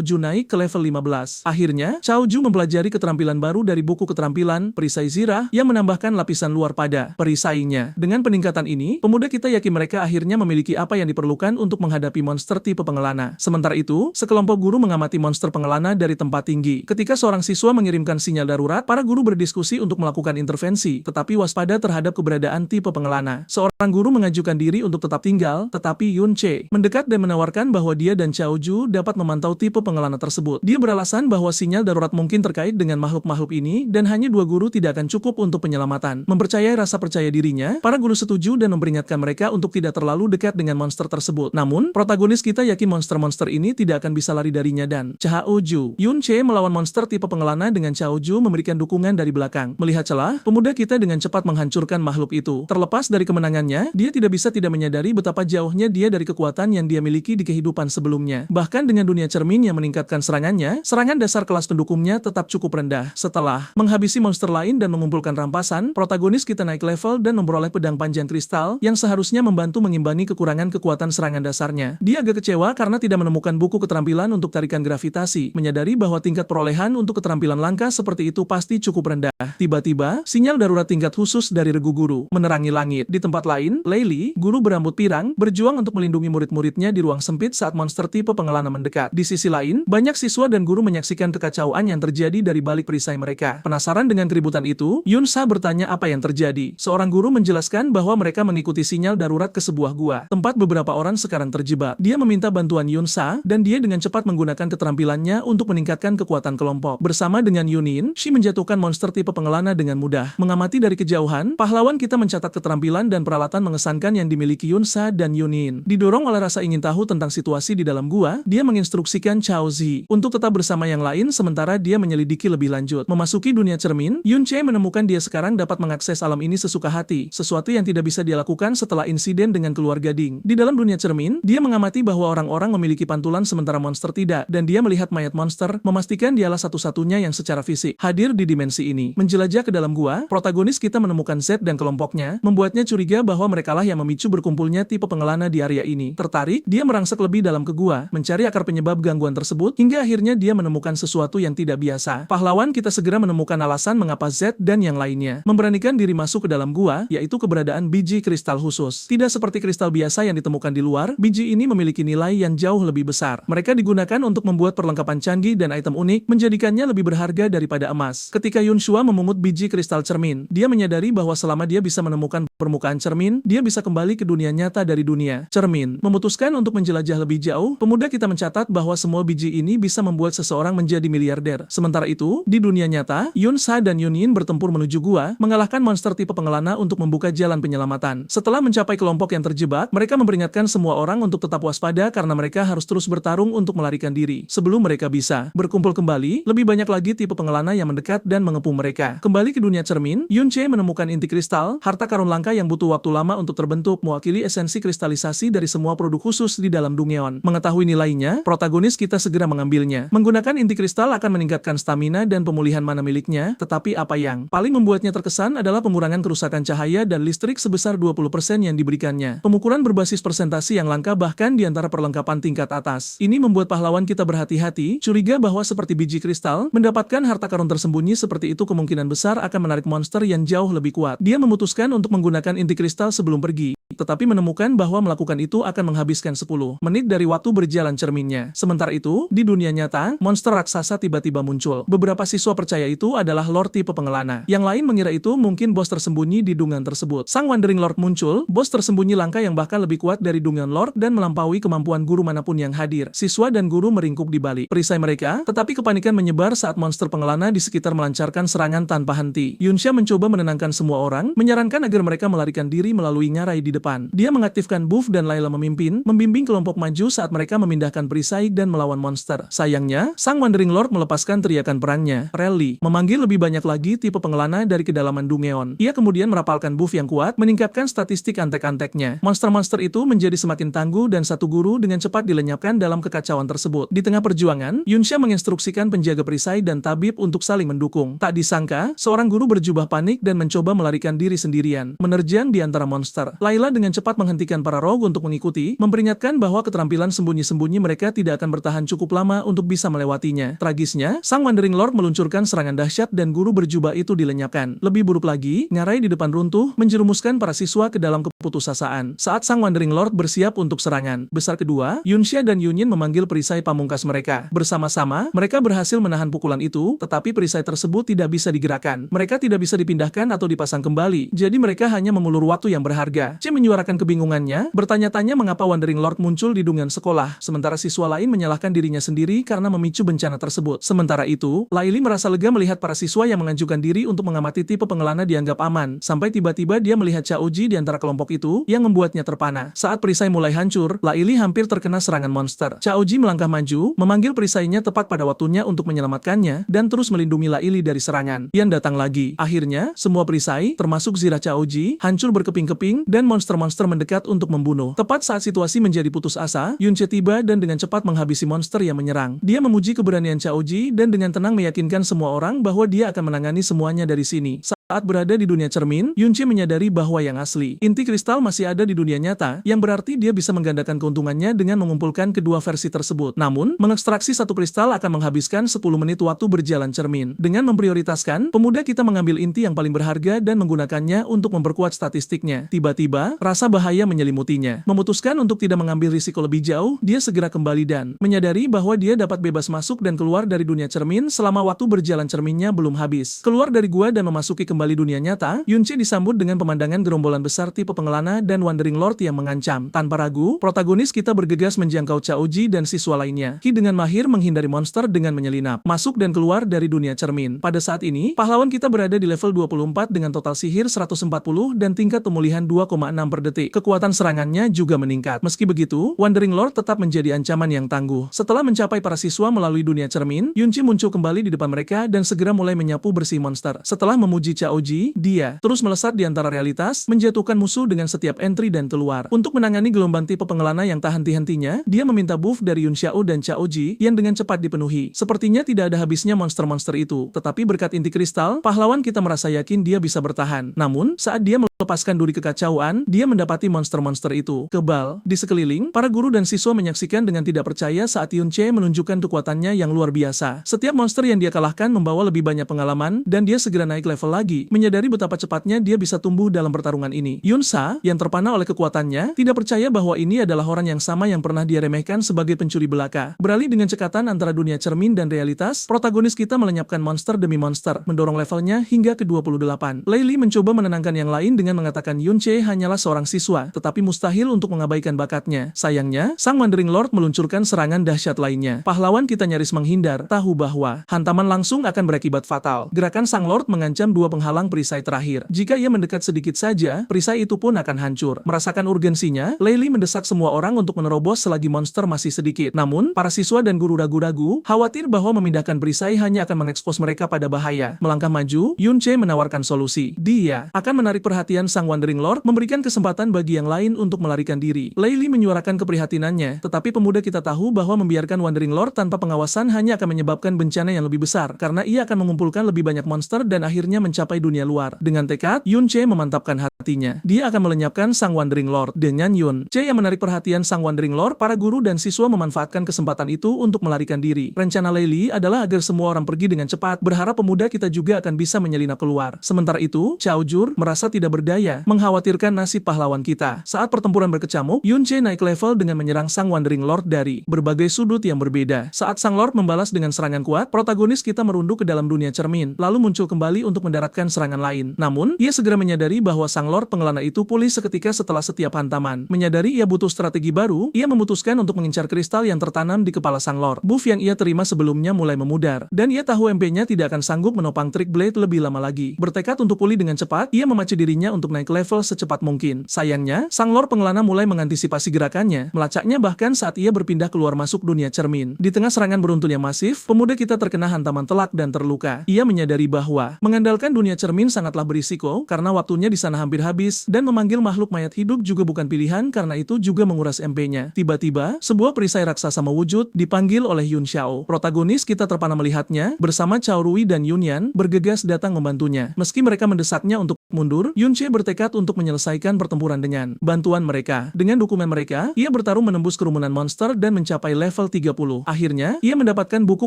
S1: Ju naik ke level 15. Akhirnya, Chao Ju mempelajari keterampilan baru dari buku keterampilan perisai zirah yang menambahkan lapisan luar pada perisainya. Dengan peningkatan ini, pemuda kita yakin mereka akhirnya memiliki apa yang diperlukan untuk menghadapi monster tipe pengelana. Sementara itu, sekelompok guru mengamati monster pengelana dari tempat tinggi. Ketika seorang siswa mengirimkan sinyal darurat, para guru berdiskusi untuk melakukan intervensi, tetapi waspada terhadap keberadaan tipe pengelana. Seorang guru mengajukan diri untuk tetap tinggal, tetapi Yun Che mendekat dan menawarkan bahwa dia dan Chao Ju dapat memantau tipe pengelana tersebut. Dia beralasan bahwa sinyal darurat mungkin terkait dengan makhluk-makhluk ini dan hanya dua guru tidak akan cukup untuk penyelamatan. Mempercayai rasa percaya dirinya, para guru setuju dan memperingatkan mereka untuk tidak terlalu dekat dengan monster tersebut. Namun, protagonis kita yakin monster-monster ini tidak akan bisa lari darinya dan Chao Ju. Yun Che melawan monster tipe pengelana dengan Chao Ju memberikan dukungan dari belakang. Melihat celah, pemuda kita dengan cepat menghancurkan makhluk itu. Terlepas dari kemenangannya, dia tidak menyadari betapa jauhnya dia dari kekuatan yang dia miliki di kehidupan sebelumnya. Bahkan dengan dunia cermin yang meningkatkan serangannya, serangan dasar kelas pendukungnya tetap cukup rendah. Setelah menghabisi monster lain dan mengumpulkan rampasan, protagonis kita naik level dan memperoleh pedang panjang kristal yang seharusnya membantu mengimbangi kekurangan kekuatan serangan dasarnya. Dia agak kecewa karena tidak menemukan buku keterampilan untuk tarikan gravitasi, menyadari bahwa tingkat perolehan untuk keterampilan langka seperti itu pasti cukup rendah. Tiba-tiba, sinyal darurat tingkat khusus dari regu guru menerangi langit. Di tempat lain, Lei Li, guru berambut pirang, berjuang untuk melindungi murid-muridnya di ruang sempit saat monster tipe pengelana mendekat. Di sisi lain, banyak siswa dan guru menyaksikan kekacauan yang terjadi dari balik perisai mereka. Penasaran dengan keributan itu, Yun Sa bertanya apa yang terjadi. Seorang guru menjelaskan bahwa mereka mengikuti sinyal darurat ke sebuah gua, tempat beberapa orang sekarang terjebak. Dia meminta bantuan Yun Sa, dan dia dengan cepat menggunakan keterampilannya untuk meningkatkan kekuatan kelompok. Bersama dengan Yunin, Shi menjatuhkan monster tipe pengelana dengan mudah. Mengamati dari kejauhan, pahlawan kita mencatat keterampilan dan peralatan mengesankan yang dimiliki Yun Sa dan Yunin. Didorong oleh rasa ingin tahu tentang situasi di dalam gua, dia menginstruksikan Chao Zi untuk tetap bersama yang lain sementara dia menyelidiki lebih lanjut. Memasuki dunia cermin, Yun Che menemukan dia sekarang dapat mengakses alam ini sesuka hati, sesuatu yang tidak bisa dia lakukan setelah insiden dengan keluarga Ding. Di dalam dunia cermin, dia mengamati bahwa orang-orang memiliki pantulan sementara monster tidak, dan dia melihat mayat monster, memastikan dialah satu-satunya yang secara fisik hadir di dimensi ini. Menjelajah ke dalam gua, protagonis kita menemukan Z dan kelompoknya, membuatnya curiga bahwa merekalah yang memicu berkumpulnya tipe pengelana di area ini. Tertarik, dia merangsek lebih dalam ke gua, mencari akar penyebab gangguan tersebut, hingga akhirnya dia menemukan sesuatu yang tidak biasa. Pahlawan kita segera menemukan alasan mengapa Z dan yang lainnya memberanikan diri masuk ke dalam gua, yaitu keberadaan biji kristal khusus. Tidak seperti kristal biasa yang ditemukan di luar, biji ini memiliki nilai yang jauh lebih besar. Mereka digunakan untuk membuat perlengkapan canggih dan item unik, menjadikannya lebih berharga daripada emas. Ketika Yun Shua memungut biji kristal cermin, dia menyadari bahwa selama dia bisa menemukan permukaan cermin, dia bisa kembali ke dunia nyata dari dunia cermin. Memutuskan untuk menjelajah lebih jauh, pemuda kita mencatat bahwa semua biji ini bisa membuat seseorang menjadi miliarder. Sementara itu, di dunia nyata, Yun Sa dan Yun Yin bertempur menuju gua, mengalahkan monster tipe pengelana untuk membuka jalan penyelamatan. Setelah mencapai kelompok yang terjebak, mereka memperingatkan semua orang untuk tetap waspada karena mereka harus terus bertarung untuk melarikan diri. Sebelum mereka bisa berkumpul kembali, lebih banyak lagi tipe pengelana yang mendekat dan mengepung mereka. Kembali ke dunia cermin, Yun Che menemukan inti kristal, harta karun langka yang butuh waktu lama untuk terbentuk, mewakili esensi kristalisasi dari semua produk khusus di dalam Dumeon. Mengetahui nilainya, protagonis kita segera mengambilnya. Menggunakan inti kristal akan meningkatkan stamina dan pemulihan mana miliknya, tetapi apa yang paling membuatnya terkesan adalah pengurangan kerusakan cahaya dan listrik sebesar 20% yang diberikannya. Pemukulan berbasis persentase yang langka bahkan di antara perlengkapan tingkat atas. Ini membuat pahlawan kita berhati-hati, curiga bahwa seperti biji kristal, mendapatkan harta karun tersembunyi seperti itu kemungkinan besar akan menarik monster yang jauh lebih kuat. Dia memutuskan untuk menggunakan inti kristal sebelum pergi, tetapi menemukan bahwa melakukan itu akan menghabiskan 10 menit dari waktu berjalan cerminnya. Sementara itu, di dunia nyata, monster raksasa tiba-tiba muncul. Beberapa siswa percaya itu adalah Lord tipe pengelana. Yang lain mengira itu mungkin bos tersembunyi di dungeon tersebut. Sang Wandering Lord muncul, bos tersembunyi langka yang bahkan lebih kuat dari dungeon Lord dan melampaui kemampuan guru manapun yang hadir. Siswa dan guru meringkuk di balik perisai mereka, tetapi kepanikan menyebar saat monster pengelana di sekitar melancarkan serangan tanpa henti. Yunsha mencoba menenangkan semua orang, menyarankan agar mereka melarikan diri melalui ngarai di depan. Dia mengaktifkan buff dan Layla memimpin, membimbing kelompok maju saat mereka memindahkan perisai dan melawan monster. Sayangnya, Sang Wandering Lord melepaskan teriakan perangnya, Rally, memanggil lebih banyak lagi tipe pengelana dari kedalaman Dungeon. Ia kemudian merapalkan buff yang kuat, meningkatkan statistik antek-anteknya. Monster-monster itu menjadi semakin tangguh dan satu guru dengan cepat dilenyapkan dalam kekacauan tersebut. Di tengah perjuangan, Yunsha menginstruksikan penjaga perisai dan tabib untuk saling mendukung. Tak disangka, seorang guru berjubah panik dan mencoba melarikan diri sendirian, menerjang di antara monster. Layla dengan cepat menghentikan para rogue untuk mengikuti, memperingatkan bahwa keterampilan sembunyi-sembunyi mereka tidak akan bertahan cukup lama untuk bisa melewatinya. Tragisnya, Sang Wandering Lord meluncurkan serangan dahsyat dan guru berjubah itu dilenyapkan. Lebih buruk lagi, ngarai di depan runtuh, menjerumuskan para siswa ke dalam keputusasaan. Saat Sang Wandering Lord bersiap untuk serangan besar kedua, Yunsha dan Yunin memanggil perisai pamungkas mereka. Bersama-sama, mereka berhasil menahan pukulan itu, tetapi perisai tersebut tidak bisa digerakkan. Mereka tidak bisa dipindahkan atau dipasang kembali, jadi mereka hanya mengulur waktu yang berharga. C menyuarakan kebingungannya, bertanya-tanya mengapa Wandering Lord muncul di dungeon sekolah, sementara siswa lain menyalahkan dirinya sendiri karena memicu bencana tersebut. Sementara itu, Laili merasa lega melihat para siswa yang mengajukan diri untuk mengamati tipe pengelana dianggap aman, sampai tiba-tiba dia melihat Chaoji di antara kelompok itu, yang membuatnya terpana. Saat perisai mulai hancur, Laili hampir terkena serangan monster. Chaoji melangkah maju, memanggil perisainya tepat pada waktunya untuk menyelamatkannya, dan terus melindungi Laili dari serangan. Yan datang lagi. Akhirnya, semua perisai, termasuk Zirah Chaoji, hancur berkeping-keping, dan monster-monster mendekat untuk membunuh. Tepat saat situasi menjadi putus asa, Yunche tiba dan dengan cepat menghabisi monster yang menyerang. Dia memuji keberanian Chaoji dan dengan tenang meyakinkan semua orang bahwa dia akan menangani semuanya dari sini. Saat berada di dunia cermin, Yunche menyadari bahwa yang asli, inti kristal masih ada di dunia nyata, yang berarti dia bisa menggandakan keuntungannya dengan mengumpulkan kedua versi tersebut. Namun, mengekstraksi satu kristal akan menghabiskan 10 menit waktu berjalan cermin. Dengan memprioritaskan, pemuda kita mengambil inti yang paling berharga dan menggunakannya untuk memperkuat statistiknya. Tiba-tiba, rasa bahaya menyelimutinya. Memutuskan untuk tidak mengambil risiko lebih jauh, dia segera kembali dan menyadari bahwa dia dapat bebas masuk dan keluar dari dunia cermin selama waktu berjalan cerminnya belum habis. Keluar dari gua dan memasuki kembali dunia nyata, Yunche disambut dengan pemandangan gerombolan besar tipe pengelana dan Wandering Lord yang mengancam. Tanpa ragu, protagonis kita bergegas menjangkau Chaoji dan siswa lainnya. Ki dengan mahir menghindari monster dengan menyelinap, masuk dan keluar dari dunia cermin. Pada saat ini, pahlawan kita berada di level 24 dengan total sihir 140 dan tingkat pemulihan 2,6 per detik. Kekuatan serangannya juga meningkat. Meski begitu, Wandering Lord tetap menjadi ancaman yang tangguh. Setelah mencapai para siswa melalui dunia cermin, Yunche muncul kembali di depan mereka dan segera mulai menyapu bersih monster. Setelah memuji Chaoji, dia terus melesat di antara realitas, menjatuhkan musuh dengan setiap entry dan keluar. Untuk menangani gelombang tipe pengelana yang tak henti-hentinya, dia meminta buff dari Yunxiao dan Chaoji yang dengan cepat dipenuhi. Sepertinya tidak ada habisnya monster-monster itu, tetapi berkat inti kristal, pahlawan kita merasa yakin dia bisa bertahan. Namun, saat dia melepaskan duri kekacauan, dia mendapati monster-monster itu kebal. Di sekeliling, para guru dan siswa menyaksikan dengan tidak percaya saat Yunche menunjukkan kekuatannya yang luar biasa. Setiap monster yang dia kalahkan membawa lebih banyak pengalaman, dan dia segera naik level lagi, menyadari betapa cepatnya dia bisa tumbuh dalam pertarungan ini. Yunsa, yang terpana oleh kekuatannya, tidak percaya bahwa ini adalah orang yang sama yang pernah dia remehkan sebagai pencuri belaka. Beralih dengan cekatan antara dunia cermin dan realitas, protagonis kita melenyapkan monster demi monster, mendorong levelnya hingga ke 28. Leili mencoba menenangkan yang lain dengan mengatakan Yunche hanyalah seorang siswa, tetapi mustahil untuk mengabaikan bakatnya. Sayangnya, Sang Wandering Lord meluncurkan serangan dahsyat lainnya. Pahlawan kita nyaris menghindar, tahu bahwa hantaman langsung akan berakibat fatal. Gerakan Sang Lord mengancam dua penghalang perisai terakhir. Jika ia mendekat sedikit saja, perisai itu pun akan hancur. Merasakan urgensinya, Leili mendesak semua orang untuk menerobos selagi monster masih sedikit. Namun, para siswa dan guru ragu-ragu, khawatir bahwa memindahkan perisai hanya akan mengekspos mereka pada bahaya. Melangkah maju, Yunche menawarkan solusi. Dia akan menarik perhatian Sang Wandering Lord, memberikan kesempatan bagi yang lain untuk melarikan diri. Leili menyuarakan keprihatinannya, tetapi pemuda kita tahu bahwa membiarkan Wandering Lord tanpa pengawasan hanya akan menyebabkan bencana yang lebih besar, karena ia akan mengumpulkan lebih banyak monster dan akhirnya mencapai menggapai dunia luar. Dengan tekad, Yun Che memantapkan hatinya. Dia akan melenyapkan Sang Wandering Lord. Dengan Yun Che yang menarik perhatian Sang Wandering Lord, para guru dan siswa memanfaatkan kesempatan itu untuk melarikan diri. Rencana Lei Li adalah agar semua orang pergi dengan cepat, berharap pemuda kita juga akan bisa menyelinap keluar. Sementara itu, Cao Jur merasa tidak berdaya, mengkhawatirkan nasib pahlawan kita. Saat pertempuran berkecamuk, Yun Che naik level dengan menyerang Sang Wandering Lord dari berbagai sudut yang berbeda. Saat Sang Lord membalas dengan serangan kuat, protagonis kita merunduk ke dalam dunia cermin, lalu muncul kembali untuk mendaratkan serangan lain. Namun, ia segera menyadari bahwa Sang Lord pengelana itu pulih seketika setelah setiap hantaman. Menyadari ia butuh strategi baru, ia memutuskan untuk mengincar kristal yang tertanam di kepala Sang Lord. Buff yang ia terima sebelumnya mulai memudar, dan ia tahu MP-nya tidak akan sanggup menopang trik Blade lebih lama lagi. Bertekad untuk pulih dengan cepat, ia memacu dirinya untuk naik level secepat mungkin. Sayangnya, Sang Lord pengelana mulai mengantisipasi gerakannya, melacaknya bahkan saat ia berpindah keluar masuk dunia cermin. Di tengah serangan beruntun yang masif, pemuda kita terkena hantaman telak dan terluka. Ia menyadari bahwa mengandalkan dunia cermin sangatlah berisiko, karena waktunya di sana hampir habis, dan memanggil makhluk mayat hidup juga bukan pilihan karena itu juga menguras MP-nya. Tiba-tiba, sebuah perisai raksasa mewujud, dipanggil oleh Yun Xiao. Protagonis kita terpana melihatnya, bersama Cao Rui dan Yun Yan, bergegas datang membantunya. Meski mereka mendesaknya untuk mundur, Yun Che bertekad untuk menyelesaikan pertempuran dengan bantuan mereka. Dengan dukungan mereka, ia bertarung menembus kerumunan monster dan mencapai level 30. Akhirnya, ia mendapatkan buku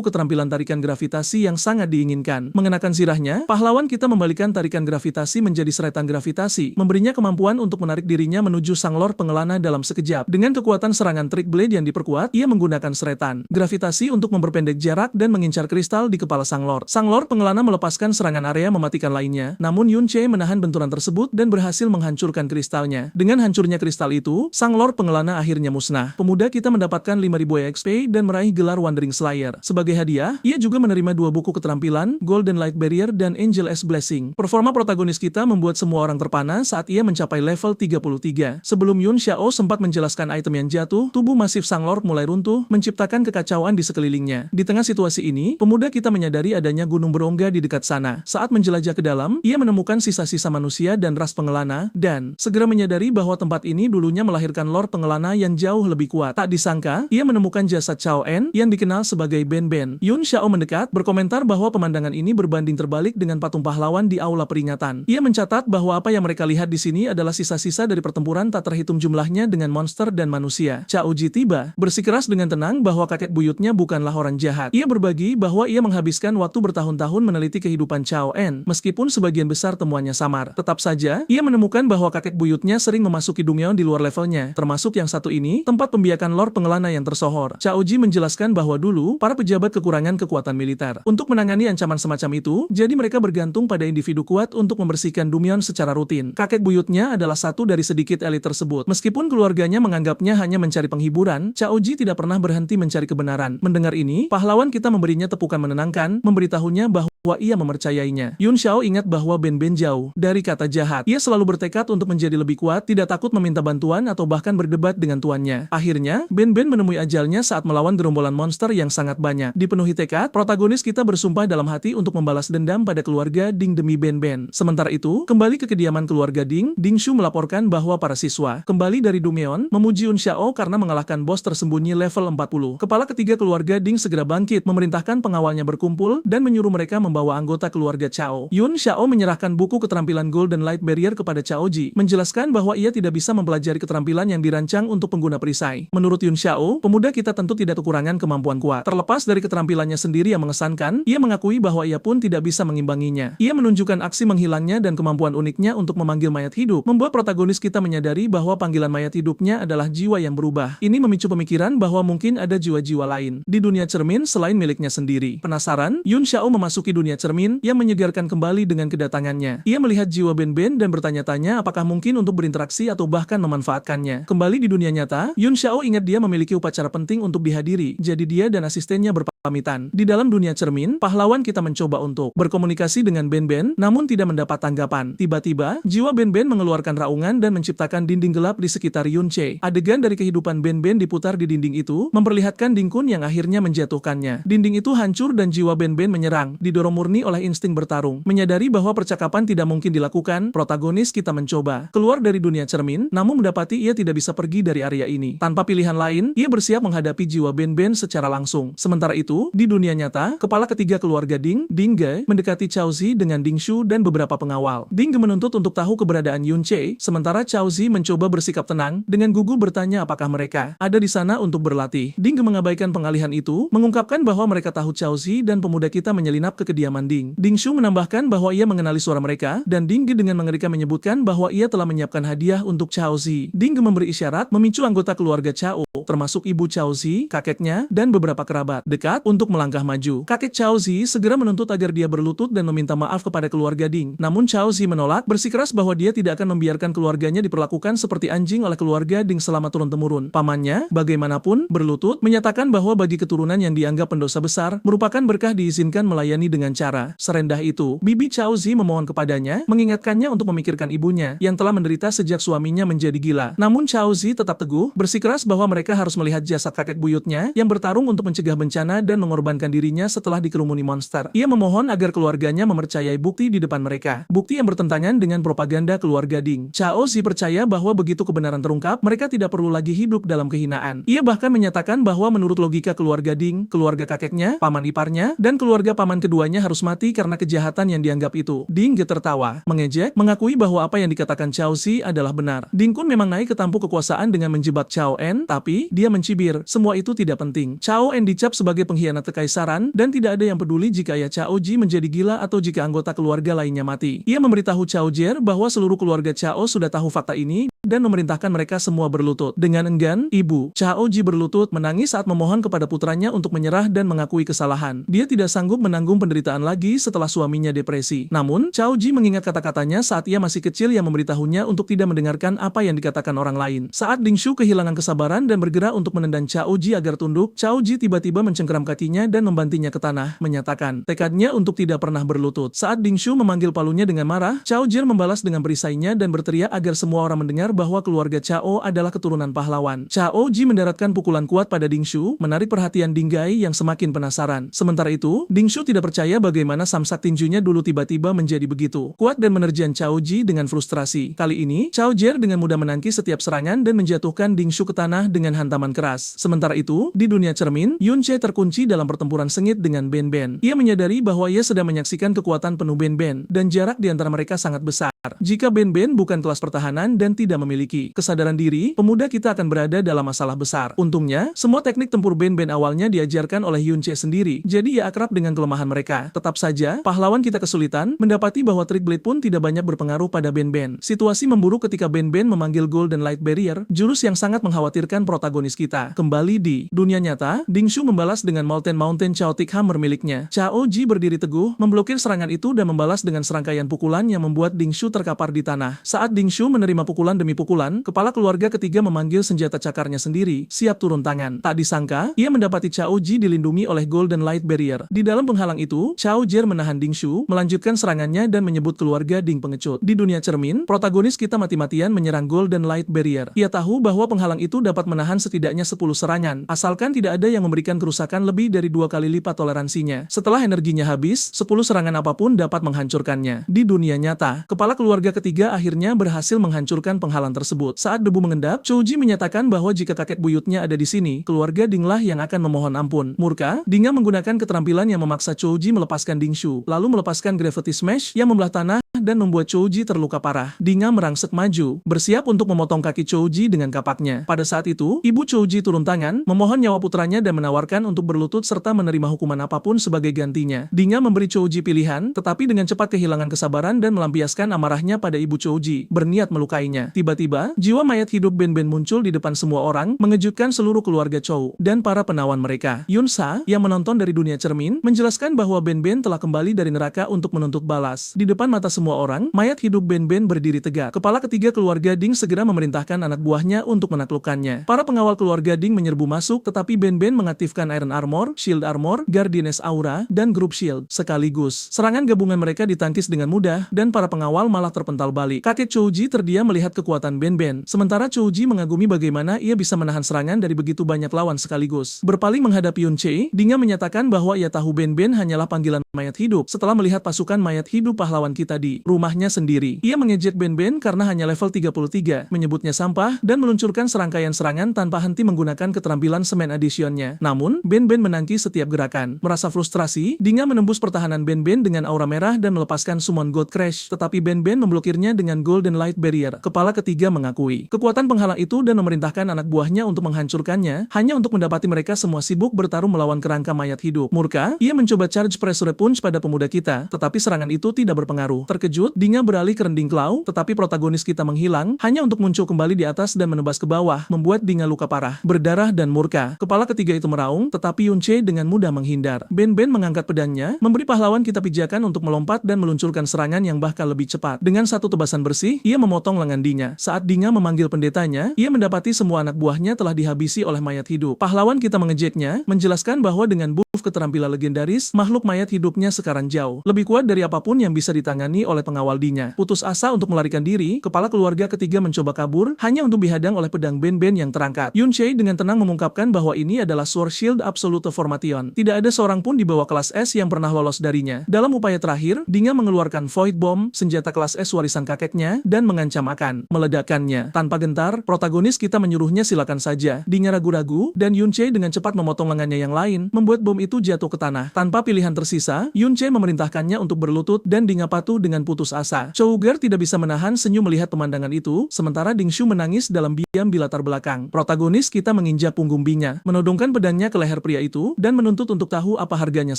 S1: keterampilan tarikan gravitasi yang sangat diinginkan. Mengenakan sirahnya, pahlawan kita membalikan tarikan gravitasi menjadi seretan gravitasi, memberinya kemampuan untuk menarik dirinya menuju Sang Lord pengelana dalam sekejap. Dengan kekuatan serangan trik Blade yang diperkuat, ia menggunakan seretan gravitasi untuk memperpendek jarak dan mengincar kristal di kepala Sang Lord. Sang Lord pengelana melepaskan serangan area mematikan lainnya, namun Yun Che menahan benturan tersebut dan berhasil menghancurkan kristalnya. Dengan hancurnya kristal itu, Sang Lord pengelana akhirnya musnah. Pemuda kita mendapatkan 5.000 EXP dan meraih gelar Wandering Slayer. Sebagai hadiah, ia juga menerima 2 buku keterampilan, Golden Light Barrier dan Angel S Blessing. Performa protagonis kita membuat semua orang terpana saat ia mencapai level 33. Sebelum Yun Xiao sempat menjelaskan item yang jatuh, tubuh masif Sang Lord mulai runtuh, menciptakan kekacauan di sekelilingnya. Di tengah situasi ini, pemuda kita menyadari adanya gunung berongga di dekat sana. Saat menjelajah ke dalam, ia menemukan sisa-sisa manusia dan ras pengelana, dan segera menyadari bahwa tempat ini dulunya melahirkan Lord pengelana yang jauh lebih kuat. Tak disangka, ia menemukan jasad Cao En yang dikenal sebagai Ben Ben. Yun Xiao mendekat, berkomentar bahwa pemandangan ini berbanding terbalik dengan patung pahlawan di aula peringatan. Ia mencatat bahwa apa yang mereka lihat di sini adalah sisa-sisa dari pertempuran tak terhitung jumlahnya dengan monster dan manusia. Cao Ji tiba, bersikeras dengan tenang bahwa kakek buyutnya bukanlah orang jahat. Ia berbagi bahwa ia menghabiskan waktu bertahun-tahun meneliti kehidupan Cao En, meskipun sebagian besar temuannya samar. Tetap saja, ia menemukan bahwa kakek buyutnya sering memasuki Dungeon di luar levelnya, termasuk yang satu ini, tempat pembiakan Lord pengelana yang tersohor. Cao Ji menjelaskan bahwa dulu, para pejabat kekurangan kekuatan militer. Untuk menangani ancaman semacam itu, jadi mereka bergantung pada individu kuat untuk membersihkan Dungeon secara rutin. Kakek buyutnya adalah satu dari sedikit elit tersebut. Meskipun keluarganya menganggapnya hanya mencari penghiburan, Cao Ji tidak pernah berhenti mencari kebenaran. Mendengar ini, pahlawan kita memberinya tepukan menenangkan, memberitahunya bahwa ia mempercayainya. Yun Xiao ingat bahwa Ben Ben jauh dari kata jahat. Ia selalu bertekad untuk menjadi lebih kuat, tidak takut meminta bantuan atau bahkan berdebat dengan tuannya. Akhirnya, Ben Ben menemui ajalnya saat melawan gerombolan monster yang sangat banyak. Dipenuhi tekad, protagonis kita bersumpah dalam hati untuk membalas dendam pada keluarga Ding demi Ben Ben. Sementara itu, kembali ke kediaman keluarga Ding, Ding Shu melaporkan bahwa para siswa kembali dari Dungeon memuji Yun Xiao karena mengalahkan bos tersembunyi level 40. Kepala ketiga keluarga Ding segera bangkit, memerintahkan pengawalnya berkumpul dan menyuruh mereka membawa anggota keluarga Cao. Yun Xiao menyerahkan buku keterampilan Golden Light Barrier kepada Cao Ji, menjelaskan bahwa ia tidak bisa mempelajari keterampilan yang dirancang untuk pengguna perisai. Menurut Yun Xiao, pemuda kita tentu tidak kekurangan kemampuan kuat. Terlepas dari keterampilannya sendiri yang mengesankan, ia mengakui bahwa ia pun tidak bisa mengimbanginya. Ia menunjukkan aksi menghilangnya dan kemampuan uniknya untuk memanggil mayat hidup, membuat protagonis kita menyadari bahwa panggilan mayat hidupnya adalah jiwa yang berubah. Ini memicu pemikiran bahwa mungkin ada jiwa-jiwa lain di dunia cermin selain miliknya sendiri. Penasaran, Yun Xiao memasuki dunia cermin yang menyegarkan kembali dengan kedatangannya. Ia melihat jiwa Ben Ben dan bertanya-tanya apakah mungkin untuk berinteraksi atau bahkan memanfaatkannya. Kembali di dunia nyata, Yun Xiao ingat dia memiliki upacara penting untuk dihadiri, jadi dia dan asistennya berpamitan. Di dalam dunia cermin, pahlawan kita mencoba untuk berkomunikasi dengan Ben Ben, namun tidak mendapat tanggapan. Tiba-tiba, jiwa Ben Ben mengeluarkan raungan dan menciptakan dinding gelap di sekitar Yun Che. Adegan dari kehidupan Ben Ben diputar di dinding itu, memperlihatkan Ding Kun yang akhirnya menjatuhkannya. Dinding itu hancur dan jiwa Ben Ben menyerang, didorong murni oleh insting bertarung. Menyadari bahwa percakapan tidak mungkin dilakukan, protagonis kita mencoba keluar dari dunia cermin, namun mendapati ia tidak bisa pergi dari area ini. Tanpa pilihan lain, ia bersiap menghadapi jiwa Ben Ben secara langsung. Sementara itu, itu, di dunia nyata, kepala ketiga keluarga Ding, Ding Ge, mendekati Cao Zi dengan Ding Shu dan beberapa pengawal. Ding Ge menuntut untuk tahu keberadaan Yun Che, sementara Cao Zi mencoba bersikap tenang, dengan gugup bertanya apakah mereka ada di sana untuk berlatih. Ding Ge mengabaikan pengalihan itu, mengungkapkan bahwa mereka tahu Cao Zi dan pemuda kita menyelinap ke kediaman Ding. Ding Shu menambahkan bahwa ia mengenali suara mereka, dan Ding Ge dengan mengerikan menyebutkan bahwa ia telah menyiapkan hadiah untuk Cao Zi. Ding Ge memberi isyarat, memicu anggota keluarga Cao, termasuk ibu Cao Zi, kakeknya, dan beberapa kerabat dekat untuk melangkah maju. Kakek Cao Zi segera menuntut agar dia berlutut dan meminta maaf kepada keluarga Ding. Namun Cao Zi menolak, bersikeras bahwa dia tidak akan membiarkan keluarganya diperlakukan seperti anjing oleh keluarga Ding selama turun-temurun. Pamannya, bagaimanapun, berlutut, menyatakan bahwa bagi keturunan yang dianggap pendosa besar, merupakan berkah diizinkan melayani dengan cara serendah itu. Bibi Cao Zi memohon kepadanya, mengingatkannya untuk memikirkan ibunya, yang telah menderita sejak suaminya menjadi gila. Namun Cao Zi tetap teguh, bersikeras bahwa mereka harus melihat jasad kakek buyutnya, yang bertarung untuk mencegah bencana dan mengorbankan dirinya setelah dikerumuni monster. Ia memohon agar keluarganya mempercayai bukti di depan mereka. Bukti yang bertentangan dengan propaganda keluarga Ding. Cao Zi percaya bahwa begitu kebenaran terungkap, mereka tidak perlu lagi hidup dalam kehinaan. Ia bahkan menyatakan bahwa menurut logika keluarga Ding, keluarga kakeknya, paman iparnya, dan keluarga paman keduanya harus mati karena kejahatan yang dianggap itu. Ding Ge tertawa, mengejek, mengakui bahwa apa yang dikatakan Cao Zi adalah benar. Ding Kun memang naik ke tampuk kekuasaan dengan menjebak Cao En, tapi dia mencibir, semua itu tidak penting. Cao En dicap sebagai pengkhianat kekaisaran, dan tidak ada yang peduli jika ayah Cao Ji menjadi gila atau jika anggota keluarga lainnya mati. Ia memberitahu Cao Jer bahwa seluruh keluarga Cao sudah tahu fakta ini, dan memerintahkan mereka semua berlutut. Dengan enggan, ibu Cao Ji berlutut, menangis saat memohon kepada putranya untuk menyerah dan mengakui kesalahan. Dia tidak sanggup menanggung penderitaan lagi setelah suaminya depresi. Namun, Cao Ji mengingat kata-katanya saat ia masih kecil yang memberitahunya untuk tidak mendengarkan apa yang dikatakan orang lain. Saat Ding Shu kehilangan kesabaran dan bergerak untuk menendang Cao Ji agar tunduk, Cao Ji tiba-tiba mencengkeram kakinya dan membantingnya ke tanah, menyatakan tekadnya untuk tidak pernah berlutut. Saat Ding Shu memanggil palunya dengan marah, Cao Jer membalas dengan perisainya dan berteriak agar semua orang mendengar bahwa keluarga Cao adalah keturunan pahlawan. Cao Ji mendaratkan pukulan kuat pada Ding Shu, menarik perhatian Ding Gai yang semakin penasaran. Sementara itu, Ding Shu tidak percaya bagaimana samsak tinjunya dulu tiba-tiba menjadi begitu kuat dan menerjang Cao Ji dengan frustrasi. Kali ini, Cao Jer dengan mudah menangkis setiap serangan dan menjatuhkan Ding Shu ke tanah dengan hantaman keras. Sementara itu, di dunia cermin, Yun Che terkunci dalam pertempuran sengit dengan Ben Ben. Ia menyadari bahwa ia sedang menyaksikan kekuatan penuh Ben Ben, dan jarak di antara mereka sangat besar. Jika Ben Ben bukan kelas pertahanan dan tidak memiliki kesadaran diri, pemuda kita akan berada dalam masalah besar. Untungnya, semua teknik tempur Ben Ben awalnya diajarkan oleh Yun Che sendiri, jadi ia akrab dengan kelemahan mereka. Tetap saja, pahlawan kita kesulitan, mendapati bahwa trik blade pun tidak banyak berpengaruh pada Ben Ben. Situasi memburuk ketika Ben Ben memanggil Golden Light Barrier, jurus yang sangat mengkhawatirkan protagonis kita. Kembali di dunia nyata, Ding Shu membalas dengan Molten Mountain Chaotic Hammer miliknya. Cao Ji berdiri teguh, memblokir serangan itu dan membalas dengan serangkaian pukulan yang membuat Ding Shu terkapar di tanah. Saat Ding Shu menerima pukulan demi pukulan, kepala keluarga ketiga memanggil senjata cakarnya sendiri, siap turun tangan. Tak disangka, ia mendapati Cao Ji dilindungi oleh Golden Light Barrier. Di dalam penghalang itu, Cao Jer menahan Ding Shu, melanjutkan serangannya dan menyebut keluarga Ding pengecut. Di dunia cermin, protagonis kita mati-matian menyerang Golden Light Barrier. Ia tahu bahwa penghalang itu dapat menahan setidaknya 10 serangan, asalkan tidak ada yang memberikan kerusakan lebih dari 2 kali lipat toleransinya. Setelah energinya habis, 10 serangan apapun dapat menghancurkannya. Di dunia nyata, kepala keluarga ketiga akhirnya berhasil menghancurkan penghalang tersebut. Saat debu mengendap, Cao Ji menyatakan bahwa jika kakek buyutnya ada di sini, keluarga Dinglah yang akan memohon ampun. Murka, Dingga menggunakan keterampilan yang memaksa Cao Ji melepaskan Ding Shu, lalu melepaskan Gravity Smash yang membelah tanah dan membuat Cao Ji terluka parah. Dingga merangsek maju, bersiap untuk memotong kaki Cao Ji dengan kapaknya. Pada saat itu, ibu Cao Ji turun tangan, memohon nyawa putranya dan menawarkan untuk berlutut serta menerima hukuman apapun sebagai gantinya. Dingga memberi Cao Ji pilihan, tetapi dengan cepat kehilangan kesabaran dan melampiaskan amarahnya pada ibu Cao Ji, berniat melukainya. Tiba-tiba, jiwa mayat hidup Ben Ben muncul di depan semua orang, mengejutkan seluruh keluarga Cao dan para penawan mereka. Yun Sa, yang menonton dari dunia cermin, menjelaskan bahwa Ben Ben telah kembali dari neraka untuk menuntut balas. Di depan mata semua orang, mayat hidup Ben Ben berdiri tegak. Kepala ketiga keluarga Ding segera memerintahkan anak buahnya untuk menaklukkannya. Para pengawal keluarga Ding menyerbu masuk, tetapi Ben Ben mengaktifkan Iron Armor, Shield Armor, Guardianes Aura, dan Group Shield sekaligus. Serangan gabungan mereka ditangkis dengan mudah, dan para pengawal malah malah terpental balik. Kakek Chouji terdiam melihat kekuatan Ben Ben, sementara Chouji mengagumi bagaimana ia bisa menahan serangan dari begitu banyak lawan sekaligus. Berpaling menghadapi Yun Che, Dinga menyatakan bahwa ia tahu Ben Ben hanyalah panggilan mayat hidup setelah melihat pasukan mayat hidup pahlawan kita di rumahnya sendiri. Ia mengejek Ben Ben karena hanya level 33, menyebutnya sampah, dan meluncurkan serangkaian serangan tanpa henti menggunakan keterampilan semen addition-nya. Namun, Ben Ben menangki setiap gerakan. Merasa frustrasi, Dinga menembus pertahanan Ben Ben dengan aura merah dan melepaskan summon God Crash, tetapi Ben Ben memblokirnya dengan Golden Light Barrier. Kepala ketiga mengakui kekuatan penghalang itu dan memerintahkan anak buahnya untuk menghancurkannya, hanya untuk mendapati mereka semua sibuk bertarung melawan kerangka mayat hidup. Murka, ia mencoba charge Pressure Punch pada pemuda kita, tetapi serangan itu tidak berpengaruh. Terkejut, Dinga beralih ke Rending Claw, tetapi protagonis kita menghilang, hanya untuk muncul kembali di atas dan menebas ke bawah, membuat Dinga luka parah, berdarah dan murka. Kepala ketiga itu meraung, tetapi Yun Che dengan mudah menghindar. Ben Ben mengangkat pedangnya, memberi pahlawan kita pijakan untuk melompat dan meluncurkan serangan yang bahkan lebih cepat. Dengan satu tebasan bersih, ia memotong lengan Dinga. Saat Dinga memanggil pendetanya, ia mendapati semua anak buahnya telah dihabisi oleh mayat hidup. Pahlawan kita mengejeknya, menjelaskan bahwa dengan buff keterampilan legendaris, makhluk mayat hidupnya sekarang jauh lebih kuat dari apapun yang bisa ditangani oleh pengawal Dinga. Putus asa untuk melarikan diri, kepala keluarga ketiga mencoba kabur, hanya untuk dihadang oleh pedang Ben Ben yang terangkat. Yun Che dengan tenang mengungkapkan bahwa ini adalah Sword Shield Absolute Formation. Tidak ada seorang pun di bawah kelas S yang pernah lolos darinya. Dalam upaya terakhir, Dinga mengeluarkan Void Bomb, senjata kelas S warisan kakeknya, dan mengancam akan meledakkannya. Tanpa gentar, protagonis kita menyuruhnya silakan saja. Dinga ragu-ragu, dan Yun Che dengan cepat memotong lengannya yang lain, membuat bom itu jatuh ke tanah. Tanpa pilihan tersisa, Yun Che memerintahkannya untuk berlutut dan Dinga patuh dengan putus asa. Chouger tidak bisa menahan senyum melihat pemandangan itu, sementara Ding Shu menangis dalam diam di latar belakang. Protagonis kita menginjak punggung Bingnya, menodongkan pedangnya ke leher pria itu, dan menuntut untuk tahu apa harganya